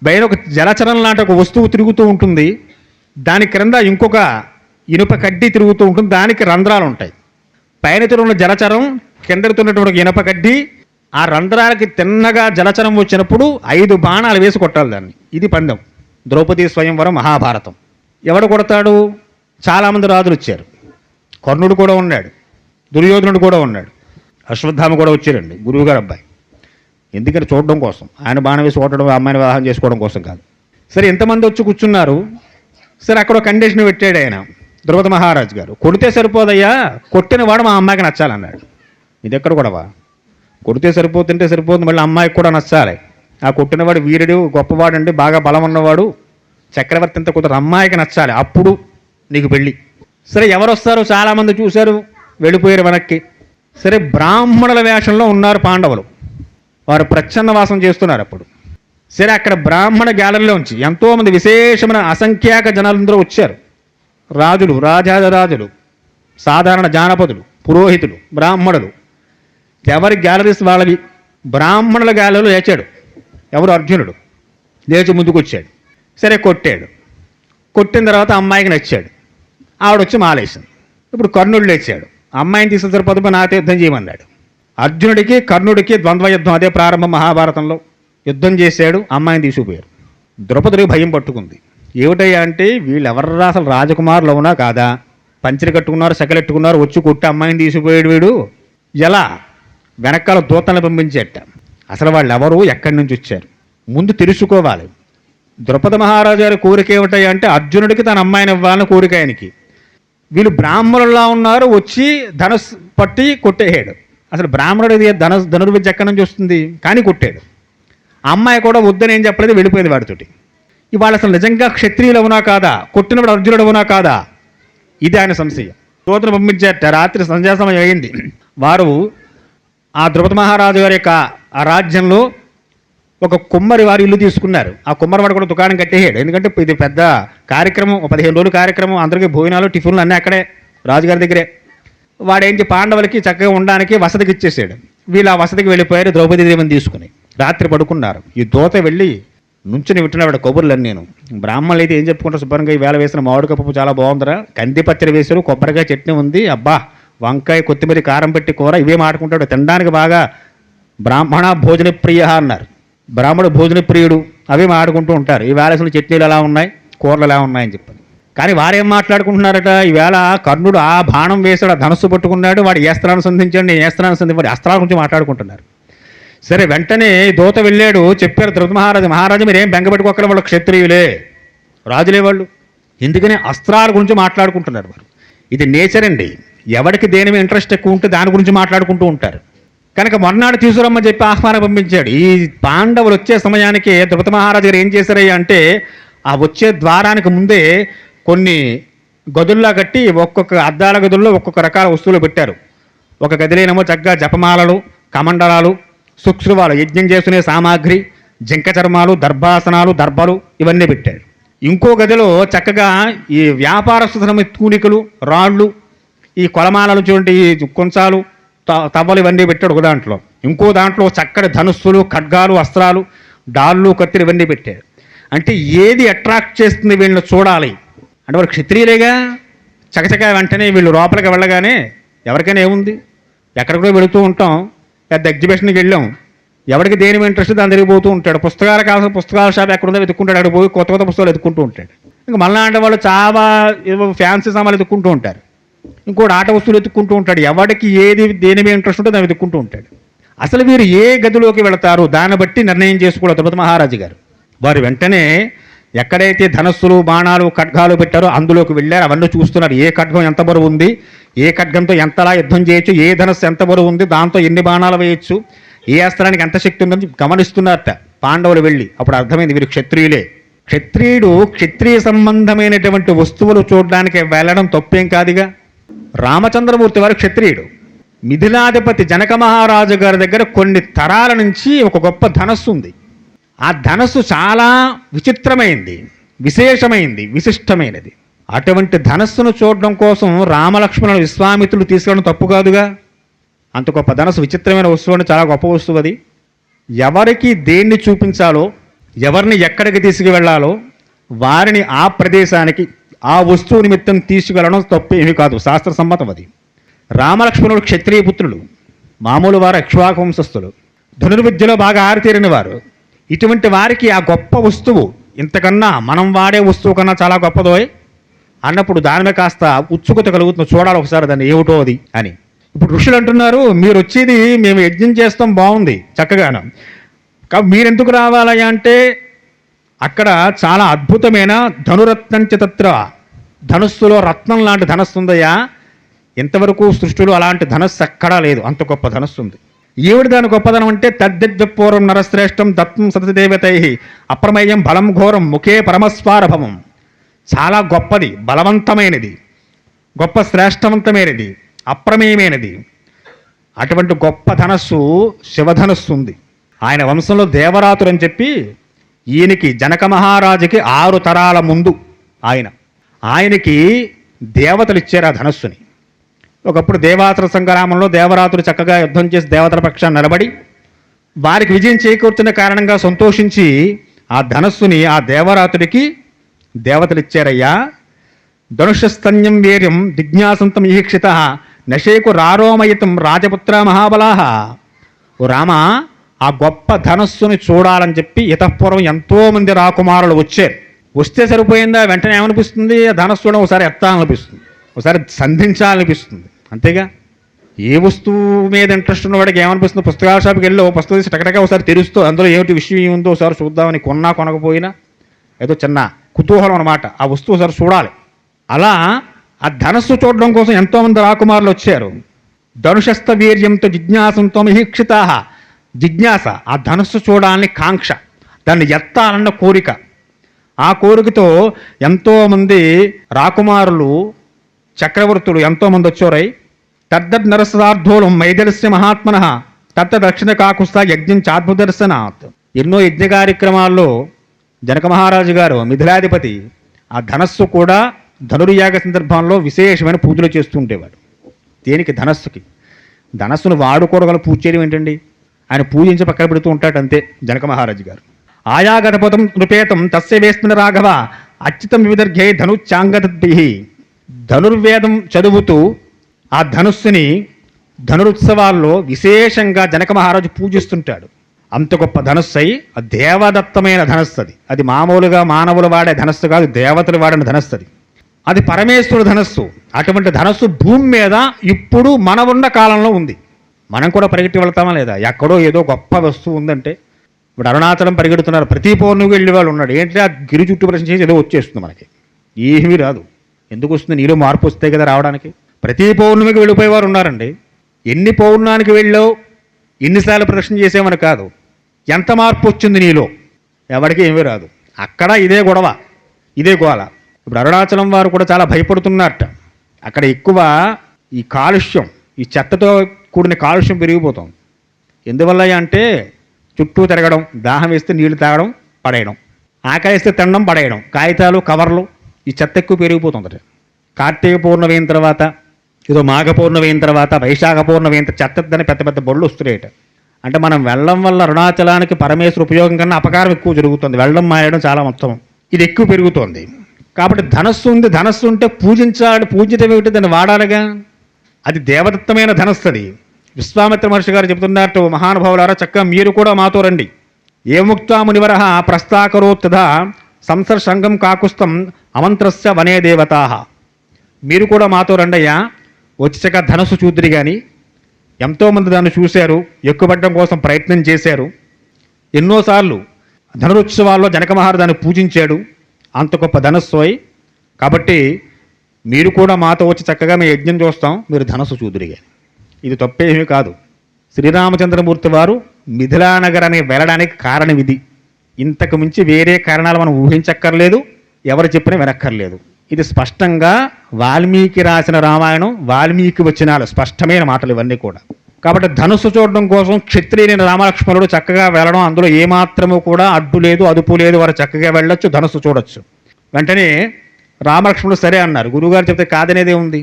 పైన ఒక జలచరం లాంటి ఒక వస్తువు తిరుగుతూ ఉంటుంది, దాని క్రింద ఇంకొక ఇనుప కడ్డీ తిరుగుతూ ఉంటుంది, దానికి రంధ్రాలు ఉంటాయి. పైన తిరుగుతున్న జలచరం, కిందడుతున్నటువంటి ఇనుప కడ్డీ, ఆ రంధ్రాలకి తిన్నగా జలచరం వచ్చినప్పుడు 5 బాణాలు వేసి కొట్టాలి దాన్ని. ఇది పందెం. ద్రౌపదీ స్వయంవరం మహాభారతం. ఎవడు కొడతాడు? చాలామంది రాజులు వచ్చారు, కర్ణుడు కూడా ఉన్నాడు, దుర్యోధనుడు కూడా ఉన్నాడు, అశ్వత్థామ కూడా వచ్చారండి, గురువుగారు అబ్బాయి. ఎందుకంటే చూడడం కోసం, ఆయన బాణం వేసి కొట్టడం, అమ్మాయిని వివాహం చేసుకోవడం కోసం కాదు. సరే ఎంతమంది వచ్చి కూర్చున్నారు. సరే అక్కడ ఒక కండిషన్ పెట్టాడు ఆయన, ద్రౌపది మహారాజు గారు, కొడితే సరిపోదయ్యా, కొట్టిన వాడు మా అమ్మాయికి నచ్చాలన్నాడు. ఇది ఎక్కడ కూడావా, కొడితే సరిపోతుంటే సరిపోతుంది, మళ్ళీ అమ్మాయికి కూడా నచ్చాలి. ఆ కొట్టినవాడు వీరుడు గొప్పవాడు అండి, బాగా బలం ఉన్నవాడు, చక్రవర్తి అంతా కుదరదు, అమ్మాయికి నచ్చాలి, అప్పుడు నీకు పెళ్ళి. సరే ఎవరు వస్తారు, చాలామంది చూశారు, వెళ్ళిపోయారు వెనక్కి. సరే బ్రాహ్మణుల వేషంలో ఉన్నారు పాండవులు, వారు ప్రచ్ఛన్నవాసం చేస్తున్నారు అప్పుడు. సరే అక్కడ బ్రాహ్మణ గ్యాలరీలోంచి ఎంతోమంది విశేషమైన అసంఖ్యాక జనాలందరూ వచ్చారు, రాజులు, రాజాజరాజులు, సాధారణ జానపదులు, పురోహితులు, బ్రాహ్మణులు, ఎవరి గ్యాలరీస్ వాళ్ళవి. బ్రాహ్మణుల గ్యాలరీలో లేచాడు ఎవరు, అర్జునుడు లేచి ముందుకు వచ్చాడు. సరే కొట్టాడు, కొట్టిన తర్వాత అమ్మాయికి నచ్చాడు, ఆవిడొచ్చి మాలేసింది. ఇప్పుడు కర్ణుడు లేచాడు, అమ్మాయిని తీసుకుని సరిపోతే నాతో యుద్ధం చేయమన్నాడు. అర్జునుడికి కర్ణుడికి ద్వంద్వ యుద్ధం, అదే ప్రారంభం మహాభారతంలో. యుద్ధం చేశాడు, అమ్మాయిని తీసుకుపోయారు. ద్రౌపదికి భయం పట్టుకుంది, ఏమిటయ్యా అంటే వీళ్ళు ఎవర్రా అసలు, రాజకుమారులు అవునా కాదా, పంచరి కట్టుకున్నారు, సెకలెట్టుకున్నారు, వచ్చి కొట్టి అమ్మాయిని తీసుకుపోయాడు వీడు, ఎలా? వెనకాల దూతలను పంపించేట. అసలు వాళ్ళు ఎవరు, ఎక్కడి నుంచి వచ్చారు, ముందు తెలుసుకోవాలి. ద్రౌపది మహారాజు గారి కోరిక ఏమిటాయి అంటే అర్జునుడికి తన అమ్మాయిని ఇవ్వాలని కోరిక ఆయనకి. వీళ్ళు బ్రాహ్మణుల్లా ఉన్నారు, వచ్చి ధనుస్ పట్టి కొట్టేయాడు. అసలు బ్రాహ్మణుడిది ధనుర్విద్య ఎక్కడి నుంచి వస్తుంది, కానీ కొట్టాడు. అమ్మాయి కూడా వద్దని ఏం చెప్పలేదు, వెళ్ళిపోయింది వాడితోటి. ఇవాళ అసలు నిజంగా క్షత్రియులు అవునా కాదా, కొట్టినప్పుడు అర్జునుడు అవునా కాదా, ఇది ఆయన సంశయం. దూతను పంపించేట. రాత్రి సంధ్యాసమయం అయింది. వారు ఆ ద్రౌపది మహారాజు గారి యొక్క ఆ రాజ్యంలో ఒక కుమ్మరి వారి ఇల్లు తీసుకున్నారు. ఆ కుమ్మరి వాడు కూడా దుకాణం కట్టేయాడు, ఎందుకంటే ఇది పెద్ద కార్యక్రమం, 15 రోజుల కార్యక్రమం, అందరికీ భోజనాలు టిఫిన్లు అన్నీ అక్కడే రాజుగారి దగ్గరే. వాడేంటి పాండవులకి చక్కగా ఉండడానికి వసతికి ఇచ్చేసాడు. వీళ్ళు ఆ వసతికి వెళ్ళిపోయారు ద్రౌపదీదేవిని తీసుకుని. రాత్రి పడుకున్నారు. ఈ దూత వెళ్ళి నుంచుని వింటున్నాడు కబుర్లని. నేను బ్రాహ్మణులు అయితే ఏం చెప్పుకుంటారు, శుభ్రంగా ఈ వేళ వేసిన మామిడికాయ పప్పు చాలా బాగుందిరా, కంది పచ్చడి వేశారు, కొబ్బరికాయ చట్నీ ఉంది, అబ్బా వంకాయ కొత్తిమీర కారం పెట్టి కూర, ఇవే మాట్లాడుకుంటాడు. తినడానికి బాగా బ్రాహ్మణ భోజన ప్రియ అన్నారు, బ్రాహ్మణుడు భోజన ప్రియుడు, అవే మాట్లాడుకుంటూ ఉంటారు. ఈ వేళ అసలు చట్నీలు ఎలా ఉన్నాయి, కూరలు ఎలా ఉన్నాయని చెప్పని. కానీ వారేం మాట్లాడుకుంటున్నారట, ఈవేళ కర్ణుడు ఆ బాణం వేసాడు, ఆ ధనస్సు పట్టుకున్నాడు, వాడు ఏ అస్త్రాన్ని సంధించాడు, నేను ఏ అస్త్రాన్ని సంధించాడు, అస్త్రాల గురించి మాట్లాడుకుంటున్నారు. సరే వెంటనే దూత వెళ్ళాడు, చెప్పారు ద్రౌపది మహారాజు మీరేం బెంగపెట్టుకోకలే, వాళ్ళు క్షత్రియులే, రాజులే వాళ్ళు, ఎందుకని అస్త్రాల గురించి మాట్లాడుకుంటున్నారు వారు. ఇది నేచర్ అండి, ఎవరికి దేని మీద ఇంట్రెస్ట్ ఎక్కువ ఉంటే దాని గురించి మాట్లాడుకుంటూ ఉంటారు. కనుక మొన్నాడు తీసుకురమ్మని చెప్పి ఆహ్వానం పంపించాడు. ఈ పాండవులు వచ్చే సమయానికి ద్రౌపది మహారాజు గారు ఏం చేశారయ్యా అంటే, ఆ వచ్చే ద్వారానికి ముందే కొన్ని గదుల్లా కట్టి ఒక్కొక్క అద్దాల గదుల్లో ఒక్కొక్క రకాల వస్తువులు పెట్టారు. ఒక గదిలేనేమో చక్కగా జపమాలలు, కమండలాలు, శుశ్రువాలు, యజ్ఞం చేసుకునే సామాగ్రి, జింక చర్మాలు, దర్భాసనాలు, దర్భలు ఇవన్నీ పెట్టారు. ఇంకో గదిలో చక్కగా ఈ వ్యాపారస్తున్న తూనికలు, రాళ్ళు, ఈ కొలమాలలు చూడండి, ఈ కొంచాలు, తవ్వలు ఇవన్నీ పెట్టాడు ఒక దాంట్లో. ఇంకో దాంట్లో చక్కటి ధనుస్సులు, ఖడ్గాలు, అస్త్రాలు, డాళ్ళు, కత్తిలు ఇవన్నీ పెట్టాడు. అంటే ఏది అట్రాక్ట్ చేస్తుంది వీళ్ళని చూడాలి అంటే, వాళ్ళు క్షత్రియులేగా, చకచక వెంటనే వీళ్ళు లోపలికి వెళ్ళగానే ఎవరికైనా ఏముంది, ఎక్కడికో వెళుతూ ఉంటాం, పెద్ద ఎగ్జిబిషన్కి వెళ్ళాం, ఎవరికి దేని మీద ఇంట్రెస్ట్ దాని తిరిగిపోతూ ఉంటాడు. పుస్తకాలు కావాల్సిన పుస్తకాల షాప్ ఎక్కడుందో వెతుక్కుంటాడు, అక్కడ పోయి కొత్త కొత్త పుస్తకాలు ఎత్తుకుంటూ ఉంటాడు. ఇంకా మళ్ళా అంటే వాళ్ళు చాలా ఫ్యాన్సీ సామాన్లు ఎత్తుక్కుంటూ ఉంటారు, ఇంకోటి ఆట వస్తువులు ఎత్తుక్కుంటూ ఉంటాడు. ఎవరికి ఏది దేని మీద ఇంట్రెస్ట్ ఉంటే దాన్ని వెతుక్కుంటూ ఉంటాడు. అసలు వీరు ఏ గదిలోకి వెళతారు దాన్ని బట్టి నిర్ణయం చేసుకోవాలి ద్రౌపది మహారాజు గారు. వారు వెంటనే ఎక్కడైతే ధనస్సులు, బాణాలు, ఖడ్గాలు పెట్టారో అందులోకి వెళ్ళారు. అవన్నీ చూస్తున్నారు, ఏ ఖడ్గం ఎంత బరువు ఉంది, ఏ ఖడ్గంతో ఎంతలా యుద్ధం చేయొచ్చు, ఏ ధనస్సు ఎంత బరువు ఉంది, దాంతో ఎన్ని బాణాలు వేయచ్చు, ఏ అస్త్రానికి ఎంత శక్తి ఉందని గమనిస్తున్నారట పాండవులు వెళ్ళి. అప్పుడు అర్థమైంది వీరు క్షత్రియులే. క్షత్రియుడు క్షత్రియ సంబంధమైనటువంటి వస్తువులు చూడడానికి వెళ్ళడం తప్పేం కాదుగా. రామచంద్రమూర్తి వారు క్షత్రియుడు. మిథిలాధిపతి జనక మహారాజు గారి దగ్గర కొన్ని తరాల నుంచి ఒక గొప్ప ధనస్సు ఉంది. ఆ ధనస్సు చాలా విచిత్రమైంది, విశేషమైంది, విశిష్టమైనది. అటువంటి ధనస్సును చూడడం కోసం రామలక్ష్మణులు, విశ్వామిత్రులు తీసుకెళ్ళడం తప్పు కాదుగా. అంత గొప్ప ధనస్సు, విచిత్రమైన వస్తువు అంటే చాలా గొప్ప వస్తువు అది. ఎవరికి దేన్ని చూపించాలో, ఎవరిని ఎక్కడికి తీసుకువెళ్ళాలో వారిని ఆ ప్రదేశానికి ఆ వస్తువు నిమిత్తం తీసుకువెళ్ళడం తప్పేమీ కాదు, శాస్త్ర సమ్మతం అది. రామలక్ష్మణుడు క్షత్రియ పుత్రులు, మామూలు వారు ఇక్ష్వాకు వంశస్థులు, ధనుర్విద్యలో బాగా ఆరితేరిన వారు. ఇటువంటి వారికి ఆ గొప్ప వస్తువు ఇంతకన్నా మనం వాడే వస్తువు కన్నా చాలా గొప్పదోయ్ అన్నప్పుడు దాని మీద కాస్త ఉత్సుకత కలుగుతుంది, చూడాలి ఒకసారి దాన్ని ఏమిటో అది అని. ఇప్పుడు ఋషులు అంటున్నారు, మీరు వచ్చేది మేము యజ్ఞం చేస్తాం బాగుంది చక్కగాను, కాబట్టి మీరెందుకు రావాలయ్యా అంటే, అక్కడ చాలా అద్భుతమైన ధనురత్నంచ తత్ర, ధనుస్సులో రత్నం లాంటి ధనస్సు ఉందయ్యా, ఇంతవరకు సృష్టిలో అలాంటి ధనస్సు ఎక్కడా లేదు, అంత గొప్ప ధనస్సు ఉంది. ఏమిటి దాని గొప్పదనం అంటే, తద్దిద్విపూర్వం నరశ్రేష్టం దత్తం సతదేవతై అప్రమేయం బలం ఘోరం ముఖే పరమస్వారభవం. చాలా గొప్పది, బలవంతమైనది, గొప్ప శ్రేష్టవంతమైనది, అప్రమేయమైనది. అటువంటి గొప్ప ధనస్సు శివధనస్సు ఉంది. ఆయన వంశంలో దేవరాతుడు అని చెప్పి, ఈయనకి జనక మహారాజుకి 6 తరాల ముందు ఆయనకి దేవతలు ఇచ్చారు ఆ ధనస్సుని. ఒకప్పుడు దేవాసుర సంగ్రామంలో దేవరాతులు చక్కగా యుద్ధం చేసి దేవతల పక్షాన్ని నిలబడి వారికి విజయం చేకూర్చిన కారణంగా సంతోషించి ఆ ధనస్సుని ఆ దేవరాతుడికి దేవతలు ఇచ్చారయ్యా. ధనుషస్తన్యం వీర్యం జిజ్ఞాసంతం ఈక్షిత నశేకు రారోమయితం రాజపుత్ర మహాబలాహ. ఓ రామ, ఆ గొప్ప ధనస్సుని చూడాలని చెప్పి ఇతఃపూర్వం ఎంతోమంది రాకుమారులు వచ్చారు. వస్తే సరిపోయిందా, వెంటనే ఏమనిపిస్తుంది, ఆ ధనస్సు చూడడం ఒకసారి ఎత్తాలనిపిస్తుంది, ఒకసారి సంధించాలనిపిస్తుంది, అంతేగా. ఏ వస్తువు మీద ఇంట్రెస్ట్ ఉన్నవాడికి ఏమనిపిస్తుంది, పుస్తకాల షాప్కి వెళ్ళి పుస్తకం తీసి టకటగా ఒకసారి తెరుస్తూ అందులో ఏమిటి విషయం ఏముందో ఒకసారి చూద్దామని, కొన్నా కొనకపోయినా ఏదో చిన్న కుతూహలం అనమాట, ఆ వస్తువు ఒకసారి చూడాలి. అలా ఆ ధనస్సు చూడడం కోసం ఎంతోమంది రాకుమారులు వచ్చారు. ధనుషస్థ వీర్యంతో జిజ్ఞాసంతో మహీక్షితా. జిజ్ఞాస, ఆ ధనస్సు చూడాలని కాంక్ష, దాన్ని ఎత్తాలన్న కోరిక. ఆ కోరికతో ఎంతోమంది రాకుమారులు, చక్రవర్తులు ఎంతోమంది వచ్చారై. తద్దద్ నరసార్థోలం మైదర్శ్య మహాత్మన తత్త దక్షిణ కాకుస్తా యజ్ఞం చాద్భుదర్శనాత్. ఎన్నో యజ్ఞ కార్యక్రమాల్లో జనక మహారాజు గారు మిథిలాధిపతి ఆ ధనస్సు కూడా ధనుర్యాగ సందర్భంలో విశేషమైన పూజలు చేస్తూ ఉండేవాడు. దేనికి, ధనస్సుకి. ధనస్సును వాడుకోవడం పూజ చేయడం ఏంటండి, ఆయన పూజించి పక్కన పెడుతూ ఉంటాడు అంతే జనక మహారాజు గారు. ఆయాగతపదం నృపేతం తస్య వేస్మిన రాఘవ అచ్యుతం విదర్ఘే ధనుచ్చాంగద్భి. ధనుర్వేదం చదువుతూ ఆ ధనుస్సుని ధనురుత్సవాల్లో విశేషంగా జనక మహారాజు పూజిస్తుంటాడు. అంత గొప్ప ధనుస్సు అయి ఆ దేవదత్తమైన ధనస్సు అది. అది మామూలుగా మానవులు వాడే ధనస్సు కాదు, దేవతలు వాడిన ధనస్సు అది. అది పరమేశ్వరుడు ధనస్సు. అటువంటి ధనస్సు భూమి మీద ఇప్పుడు మన ఉన్న కాలంలో ఉంది. మనం కూడా పరిగెట్టి వెళ్తామా లేదా? ఎక్కడో ఏదో గొప్ప వస్తువు ఉందంటే, ఇప్పుడు అరుణాచలం పరిగెడుతున్నారు, ప్రతి పౌర్ణమికి వెళ్ళే వాళ్ళు ఉన్నాడు. ఏంటంటే ఆ గిరి చుట్టూ ప్రశ్న చేసి ఏదో వచ్చేస్తుంది, మనకి ఏమీ రాదు. ఎందుకు వస్తుంది? నీలో మార్పు వస్తే కదా రావడానికి. ప్రతి పౌర్ణమికి వెళ్ళిపోయేవారు ఉన్నారండి. ఎన్ని పౌర్ణానికి వెళ్ళావు, ఎన్నిసార్లు ప్రదర్శన చేసామని కాదు, ఎంత మార్పు వచ్చింది నీలో, ఎవరికి ఏమీ రాదు. అక్కడ ఇదే గొడవ, ఇదే గోల. ఇప్పుడు అరుణాచలం వారు కూడా చాలా భయపడుతున్నారట. అక్కడ ఎక్కువ ఈ కాలుష్యం, ఈ చెత్తతో కూడిన కాలుష్యం పెరిగిపోతుంది. ఎందువల్ల అంటే చుట్టూ తిరగడం, దాహం వేస్తే నీళ్లు తాగడం, పడేయడం, ఆకలిస్తే తినడం, పడేయడం, కాగితాలు, కవర్లు, ఈ చెత్త ఎక్కువ పెరిగిపోతుంది. కార్తీక పౌర్ణమి అయిన తర్వాత, ఏదో మాఘ పౌర్ణమి అయిన తర్వాత, వైశాఖ పౌర్ణమి అయిన చెత్తదని పెద్ద పెద్ద బళ్ళు వస్తున్నాయట. అంటే మనం వెళ్ళడం వల్ల అరుణాచలానికి పరమేశ్వర ఉపయోగం కన్నా అపకారం ఎక్కువ జరుగుతుంది. వెళ్ళడం మాయడం చాలా మొత్తం ఇది ఎక్కువ పెరుగుతోంది. కాబట్టి ధనస్సు ఉంది, ధనస్సు ఉంటే పూజించాలి. పూజించడం ఏమిటి? దాన్ని వాడాలిగా. అది దేవదత్తమైన ధనస్సు. అది విశ్వామిత్ర మహర్షి గారు చెబుతున్నట్టు, మహానుభావులారా చక్కగా మీరు కూడా మాతో రండి. ఏ ముక్తా మునివరః ప్రస్తాకరోత్తదా సంసర్షంగం కాకుస్తం అమంత్రస్య వనే దేవతా. మీరు కూడా మాతో రండయ్యా, వచ్చి చక్కగా ధనస్సు చూద్దురు. కానీ ఎంతోమంది దాన్ని చూశారు, ఎక్కుబడ్డం కోసం ప్రయత్నం చేశారు. ఎన్నోసార్లు ధనురుత్సవాల్లో జనక మహారాజు దాన్ని పూజించాడు. అంత గొప్ప ధనస్సు అయి. కాబట్టి మీరు కూడా మాతో వచ్చి చక్కగా మేము యజ్ఞం చూస్తాం, మీరు ధనస్సు చూదురు. కానీ ఇది తప్పేమీ కాదు. శ్రీరామచంద్రమూర్తి వారు మిథిలానగరానికి వెళ్ళడానికి కారణం ఇది. ఇంతకు మించి వేరే కారణాలు మనం ఊహించక్కర్లేదు, ఎవరు చెప్పినా వినక్కర్లేదు. ఇది స్పష్టంగా వాల్మీకి రాసిన రామాయణం, వాల్మీకి వచనాలు, స్పష్టమైన మాటలు ఇవన్నీ కూడా. కాబట్టి ధనుస్సు చూడడం కోసం క్షత్రియులైన రామలక్ష్మణుడు చక్కగా వెళ్ళడం, అందులో ఏమాత్రము కూడా అడ్డు లేదు, అదుపు లేదు. వారు చక్కగా వెళ్ళొచ్చు, ధనుస్సు చూడొచ్చు. వెంటనే రామలక్ష్మణుడు సరే అన్నారు. గురువుగారు చెప్తే కాదనేదే ఉంది.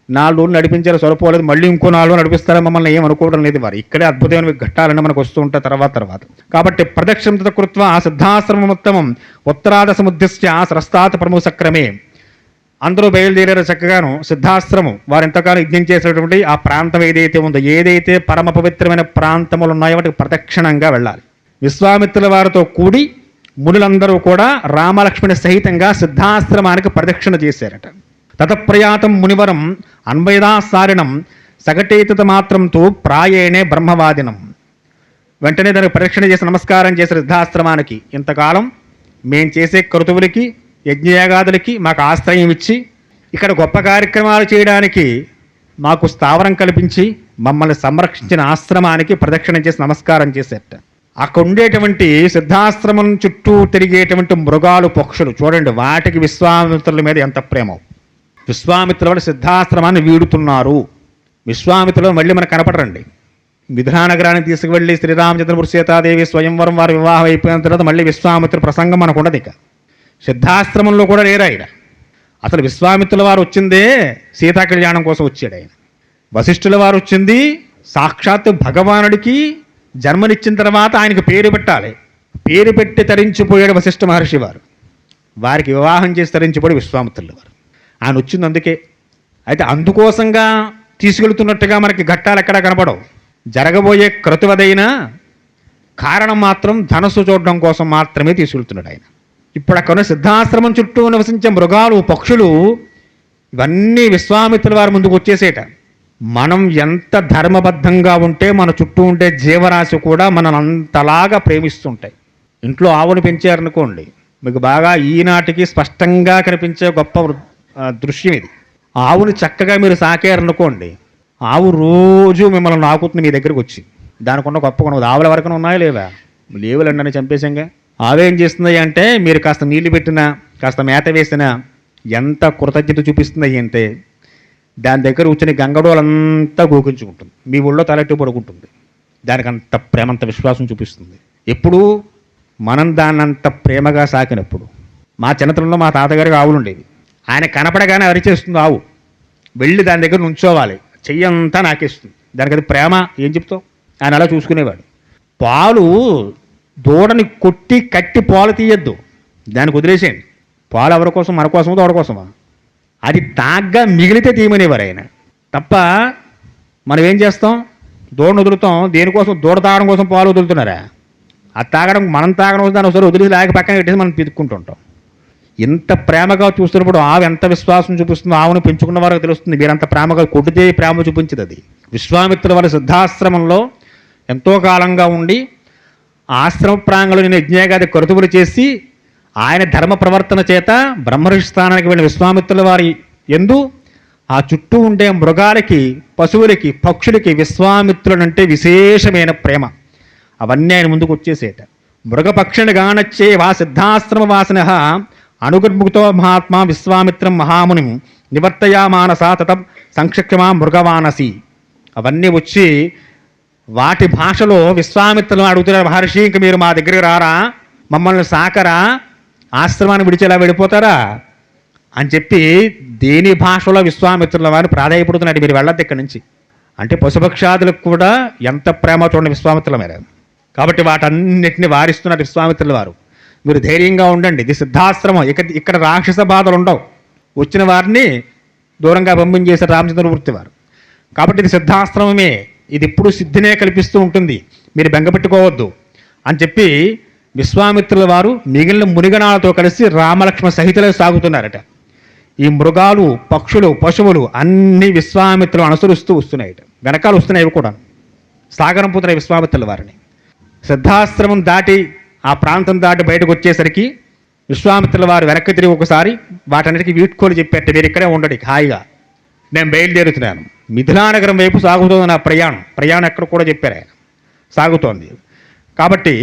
4 రోజులు నడిపించారు, సరిపోలేదు, మళ్ళీ ఇంకో 4 రోజులు నడిపిస్తారా మమ్మల్ని ఏం అనుకోవడం లేదు వారు. ఇక్కడే అద్భుతమైన ఘట్టాలన్నీ మనకు వస్తూ ఉంటాయి తర్వాత. కాబట్టి ప్రదక్షిణ కృత్వ సిద్ధాశ్రమోత్తమం ఉత్తరాద సముద్రస్య స్రస్తాత్ ప్రముసక్రమే. అందరూ బయలుదేరారు చక్కగాను. సిద్ధాశ్రమం వారు ఎంతకాలం యజ్ఞం చేసేటువంటి ఆ ప్రాంతం ఏదైతే ఉందో, ఏదైతే పరమ పవిత్రమైన ప్రాంతములు ఉన్నాయో వాటికి ప్రదక్షిణంగా వెళ్ళాలి. విశ్వామిత్రుల వారితో కూడి మునులందరూ కూడా రామలక్ష్మణి సహితంగా సిద్ధాశ్రమానికి ప్రదక్షిణ చేశారట. తతప్రయాతం మునివరం అన్వయదాసారిణం సగటేతత మాత్రంతో ప్రాయేణే బ్రహ్మవాదినం. వెంటనే దానికి ప్రదక్షిణ చేసి నమస్కారం చేసి సిద్ధాశ్రమానికి, ఇంతకాలం మేం చేసే క్రతువులకి, యజ్ఞయాగాదులకి మాకు ఆశ్రయం ఇచ్చి, ఇక్కడ గొప్ప కార్యక్రమాలు చేయడానికి మాకు స్థావరం కల్పించి మమ్మల్ని సంరక్షించిన ఆశ్రమానికి ప్రదక్షిణ చేసి నమస్కారం చేసేట. అక్కడ ఉండేటువంటి సిద్ధాశ్రమం చుట్టూ తిరిగేటువంటి మృగాలు, పక్షులు చూడండి, వాటికి విశ్వామిత్రుల మీద ఎంత ప్రేమ. విశ్వామిత్రుల వాడు సిద్ధాశ్రమాన్ని వీడుతున్నారు. విశ్వామిత్రులు మళ్ళీ మనకు కనపడరండి. మిథిలానగరానికి తీసుకువెళ్ళి శ్రీరామచంద్రమూర్తి సీతాదేవి స్వయంవరం వారి వివాహం అయిపోయిన తర్వాత మళ్ళీ విశ్వామిత్ర ప్రసంగం మనకు ఉండదు. ఇక సిద్ధాశ్రమంలో కూడా లేరు ఆయన. అసలు విశ్వామిత్రుల వారు వచ్చిందే సీతా కళ్యాణం కోసం వచ్చాడు ఆయన. వశిష్ఠుల వారు వచ్చింది సాక్షాత్ భగవానుడికి జన్మనిచ్చిన తర్వాత ఆయనకు పేరు పెట్టాలి. పేరు పెట్టి తరించిపోయాడు వశిష్ఠ మహర్షి వారు. వారికి వివాహం చేసి తరించిపోయాడు విశ్వామిత్రుల వారు. ఆయన వచ్చింది అందుకే. అయితే అందుకోసంగా తీసుకెళ్తున్నట్టుగా మనకి ఘట్టాలు ఎక్కడా కనపడవు. జరగబోయే క్రతువదైనా కారణం మాత్రం ధనస్సు చూడడం కోసం మాత్రమే తీసుకెళ్తున్నాడు ఆయన. ఇప్పుడు అక్కడ సిద్ధాశ్రమం చుట్టూ నివసించే మృగాలు, పక్షులు ఇవన్నీ విశ్వామిత్రుల వారి ముందుకు వచ్చేసేట. మనం ఎంత ధర్మబద్ధంగా ఉంటే మన చుట్టూ ఉండే జీవరాశి కూడా మనం అంతలాగా ప్రేమిస్తుంటాయి. ఇంట్లో ఆవును పెంచారనుకోండి, మీకు బాగా ఈనాటికి స్పష్టంగా కనిపించే గొప్ప దృశ్యం ఇది. ఆవుని చక్కగా మీరు సాకారనుకోండి, ఆవు రోజు మిమ్మల్ని నాకుతుంది మీ దగ్గరికి వచ్చి. దానికి ఉన్న గొప్ప కొనదు. ఆవుల వరకు ఉన్నాయా లేవా? లేవులండి అని చంపేశాంగా. ఆవేం చేస్తున్నాయి అంటే, మీరు కాస్త నీళ్లు పెట్టినా, కాస్త మేత వేసినా ఎంత కృతజ్ఞత చూపిస్తున్నాయి అంటే, దాని దగ్గర కూర్చొని గంగడోలంతా గోకించుకుంటుంది, మీ ఊళ్ళో తలెట్టు పడుకుంటుంది. దానికి అంత ప్రేమ, అంత విశ్వాసం చూపిస్తుంది. ఎప్పుడు మనం దాన్నంత ప్రేమగా సాకినప్పుడు. మా చిన్నతనంలో మా తాతగారికి ఆవులు ఉండేవి. ఆయన కనపడగానే అరిచేస్తుంది ఆవు. వెళ్ళి దాని దగ్గర నుంచోవాలి, చెయ్యంతా నాకేస్తుంది. దానికి అది ప్రేమ ఏం చెప్తావు. ఆయన అలా చూసుకునేవాడు. పాలు దూడని కొట్టి కట్టి పాలు తీయద్దు, దానికి వదిలేసేయండి. పాలు ఎవరి కోసం? మన కోసమా దూడ కోసమా? అది తాగ్గా మిగిలితే తీయమనేవారు ఆయన. తప్ప మనం ఏం చేస్తాం? దూడను వదులుతాం దేనికోసం? దూడ తాగడం కోసం పాలు వదులుతున్నారా? అది తాగడం మనం తాగడం కోసం దాని ఒకసారి వదిలేసి లేక పక్కన పెట్టేసి మనం పిదుక్కుంటుంటాం. ఇంత ప్రేమగా చూస్తున్నప్పుడు ఆవు ఎంత విశ్వాసం చూపిస్తుందో ఆవును పెంచుకున్న వారికి తెలుస్తుంది. మీరంత ప్రేమగా కొట్టితే ప్రేమ చూపించదు అది. విశ్వామిత్రుల వారి సిద్ధాశ్రమంలో ఎంతో కాలంగా ఉండి ఆశ్రమ ప్రాంగంలో నేను యజ్ఞాగాది కరుతువులు చేసి ఆయన ధర్మ ప్రవర్తన చేత బ్రహ్మర్షి స్థానానికి వెళ్ళిన విశ్వామిత్రుల వారి యందు ఆ చుట్టూ ఉండే మృగాలకి, పశువులకి, పక్షులకి విశ్వామిత్రులంటే విశేషమైన ప్రేమ. అవన్నీ ఆయన ముందుకు వచ్చేసేట. మృగపక్షిని గానచ్చే వా సిద్ధాశ్రమ వాసన అనుగర్ముక్తో మహాత్మా విశ్వామిత్రం మహామునిం నివర్తయామానసా తతం సంక్షిప్యమా మృగవానసి. అవన్నీ వచ్చి వాటి భాషలో విశ్వామిత్రులను అడుగుతున్నారు, మహర్షి ఇంక మీరు మా దగ్గరికి రారా, మమ్మల్ని సాకరా, ఆశ్రమాన్ని విడిచేలా వెళ్ళిపోతారా అని చెప్పి దేని భాషలో విశ్వామిత్రుల వారిని ప్రాధాయపడుతున్నాడు. మీరు వెళ్ళద్దు ఇక్కడి నుంచి అంటే పశుపక్షాదులకు కూడా ఎంత ప్రేమ చూడండి విశ్వామిత్రుల మీద. కాబట్టి వాటన్నిటిని వారిస్తున్నారు విశ్వామిత్రుల వారు. మీరు ధైర్యంగా ఉండండి, ఇది సిద్ధాశ్రమం, ఇక్కడ రాక్షస బాధలు ఉండవు. వచ్చిన వారిని దూరంగా పంపించేశారు రామచంద్రమూర్తి వారు. కాబట్టి ఇది సిద్ధాశ్రమమే, ఇది ఎప్పుడు సిద్ధినే కల్పిస్తూ ఉంటుంది, మీరు బెంగపెట్టుకోవద్దు అని చెప్పి విశ్వామిత్రుల వారు మిగిలిన మునిగణాలతో కలిసి రామలక్ష్మణ సహితలే సాగుతున్నారట. ఈ మృగాలు, పక్షులు, పశువులు అన్ని విశ్వామిత్రులు అనుసరిస్తూ వస్తున్నాయట. వెనకాల వస్తున్నాయి కూడా సాగరంపుతున్నాయి విశ్వామిత్రుల వారిని. సిద్ధాశ్రమం దాటి ఆ ప్రాంతం దాటి బయటకు వచ్చేసరికి విశ్వామిత్రుల వారు వెనక్కి తిరిగి ఒకసారి వాటన్నిటికీ వీడ్కోలు చెప్పేట, మీరు ఇక్కడే ఉండండి హాయిగా, నేను బయలుదేరుతున్నాను. మిథిలానగరం వైపు సాగుతోంది నా ప్రయాణం ఎక్కడ కూడా చెప్పారు ఆయన, సాగుతోంది. కాబట్టి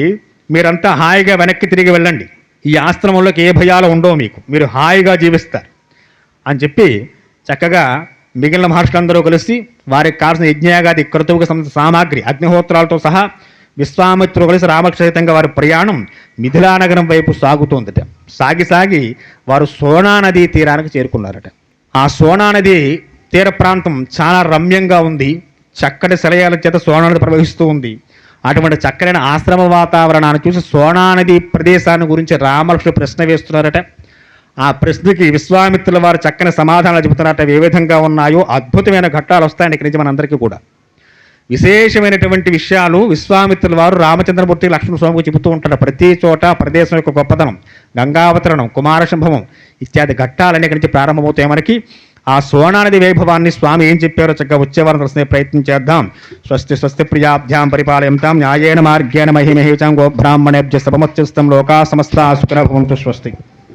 మీరంతా హాయిగా వెనక్కి తిరిగి వెళ్ళండి, ఈ ఆశ్రమంలోకి ఏ భయాలు ఉండవు, మీరు హాయిగా జీవిస్తారు అని చెప్పి చక్కగా మిగిలిన మహర్షులందరూ కలిసి వారికి కావాల్సిన యజ్ఞయాగాది క్రతువుకి సామాగ్రి అగ్నిహోత్రాలతో సహా విశ్వామిత్రులు కలిసి రామక్షేతంగా వారి ప్రయాణం మిథిలానగరం వైపు సాగుతోందట. సాగి వారు సోనా నదీ తీరానికి చేరుకున్నారట. ఆ సోనా నది తీర ప్రాంతం చాలా రమ్యంగా ఉంది. చక్కటి శిలయాల చేత సోనా నది ప్రవహిస్తూ ఉంది. అటువంటి చక్కనైన ఆశ్రమ వాతావరణాన్ని చూసి సోనా నది ప్రదేశాన్ని గురించి రామలక్ష్మణుడు ప్రశ్న వేస్తున్నారట. ఆ ప్రశ్నకి విశ్వామిత్రుల వారు చక్కని సమాధానాలు చెబుతున్నారట. ఏ విధంగా ఉన్నాయో అద్భుతమైన ఘట్టాలు వస్తాయని ఇక్కడి నుంచి మనందరికీ కూడా విశేషమైనటువంటి విషయాలు విశ్వామిత్రుల వారు రామచంద్రమూర్తి లక్ష్మణ స్వామికి చెబుతూ ఉంటారు. ప్రతి చోట ప్రదేశం యొక్క గొప్పతనం, గంగావతరణం, కుమారశంభవం ఇత్యాది ఘట్టాలన్నీ ఇక్కడి నుంచి ప్రారంభమవుతాయి. మనకి ఆ సోనానది వైభవాన్ని స్వామి ఏం చెప్పారో చక్కగా వచ్చేవారం తెలుసుకునే ప్రయత్నం చేద్దాం. స్వస్తి స్వస్తి ప్రియాభ్యాం పరిపాలయంతాం న్యాయేన మార్గేణ మహిమహేచాం గోబ్రాహ్మణేభ్య సభమత్యుస్తం లోకా సమస్తా సుఖినో భవంతు. స్వస్తి.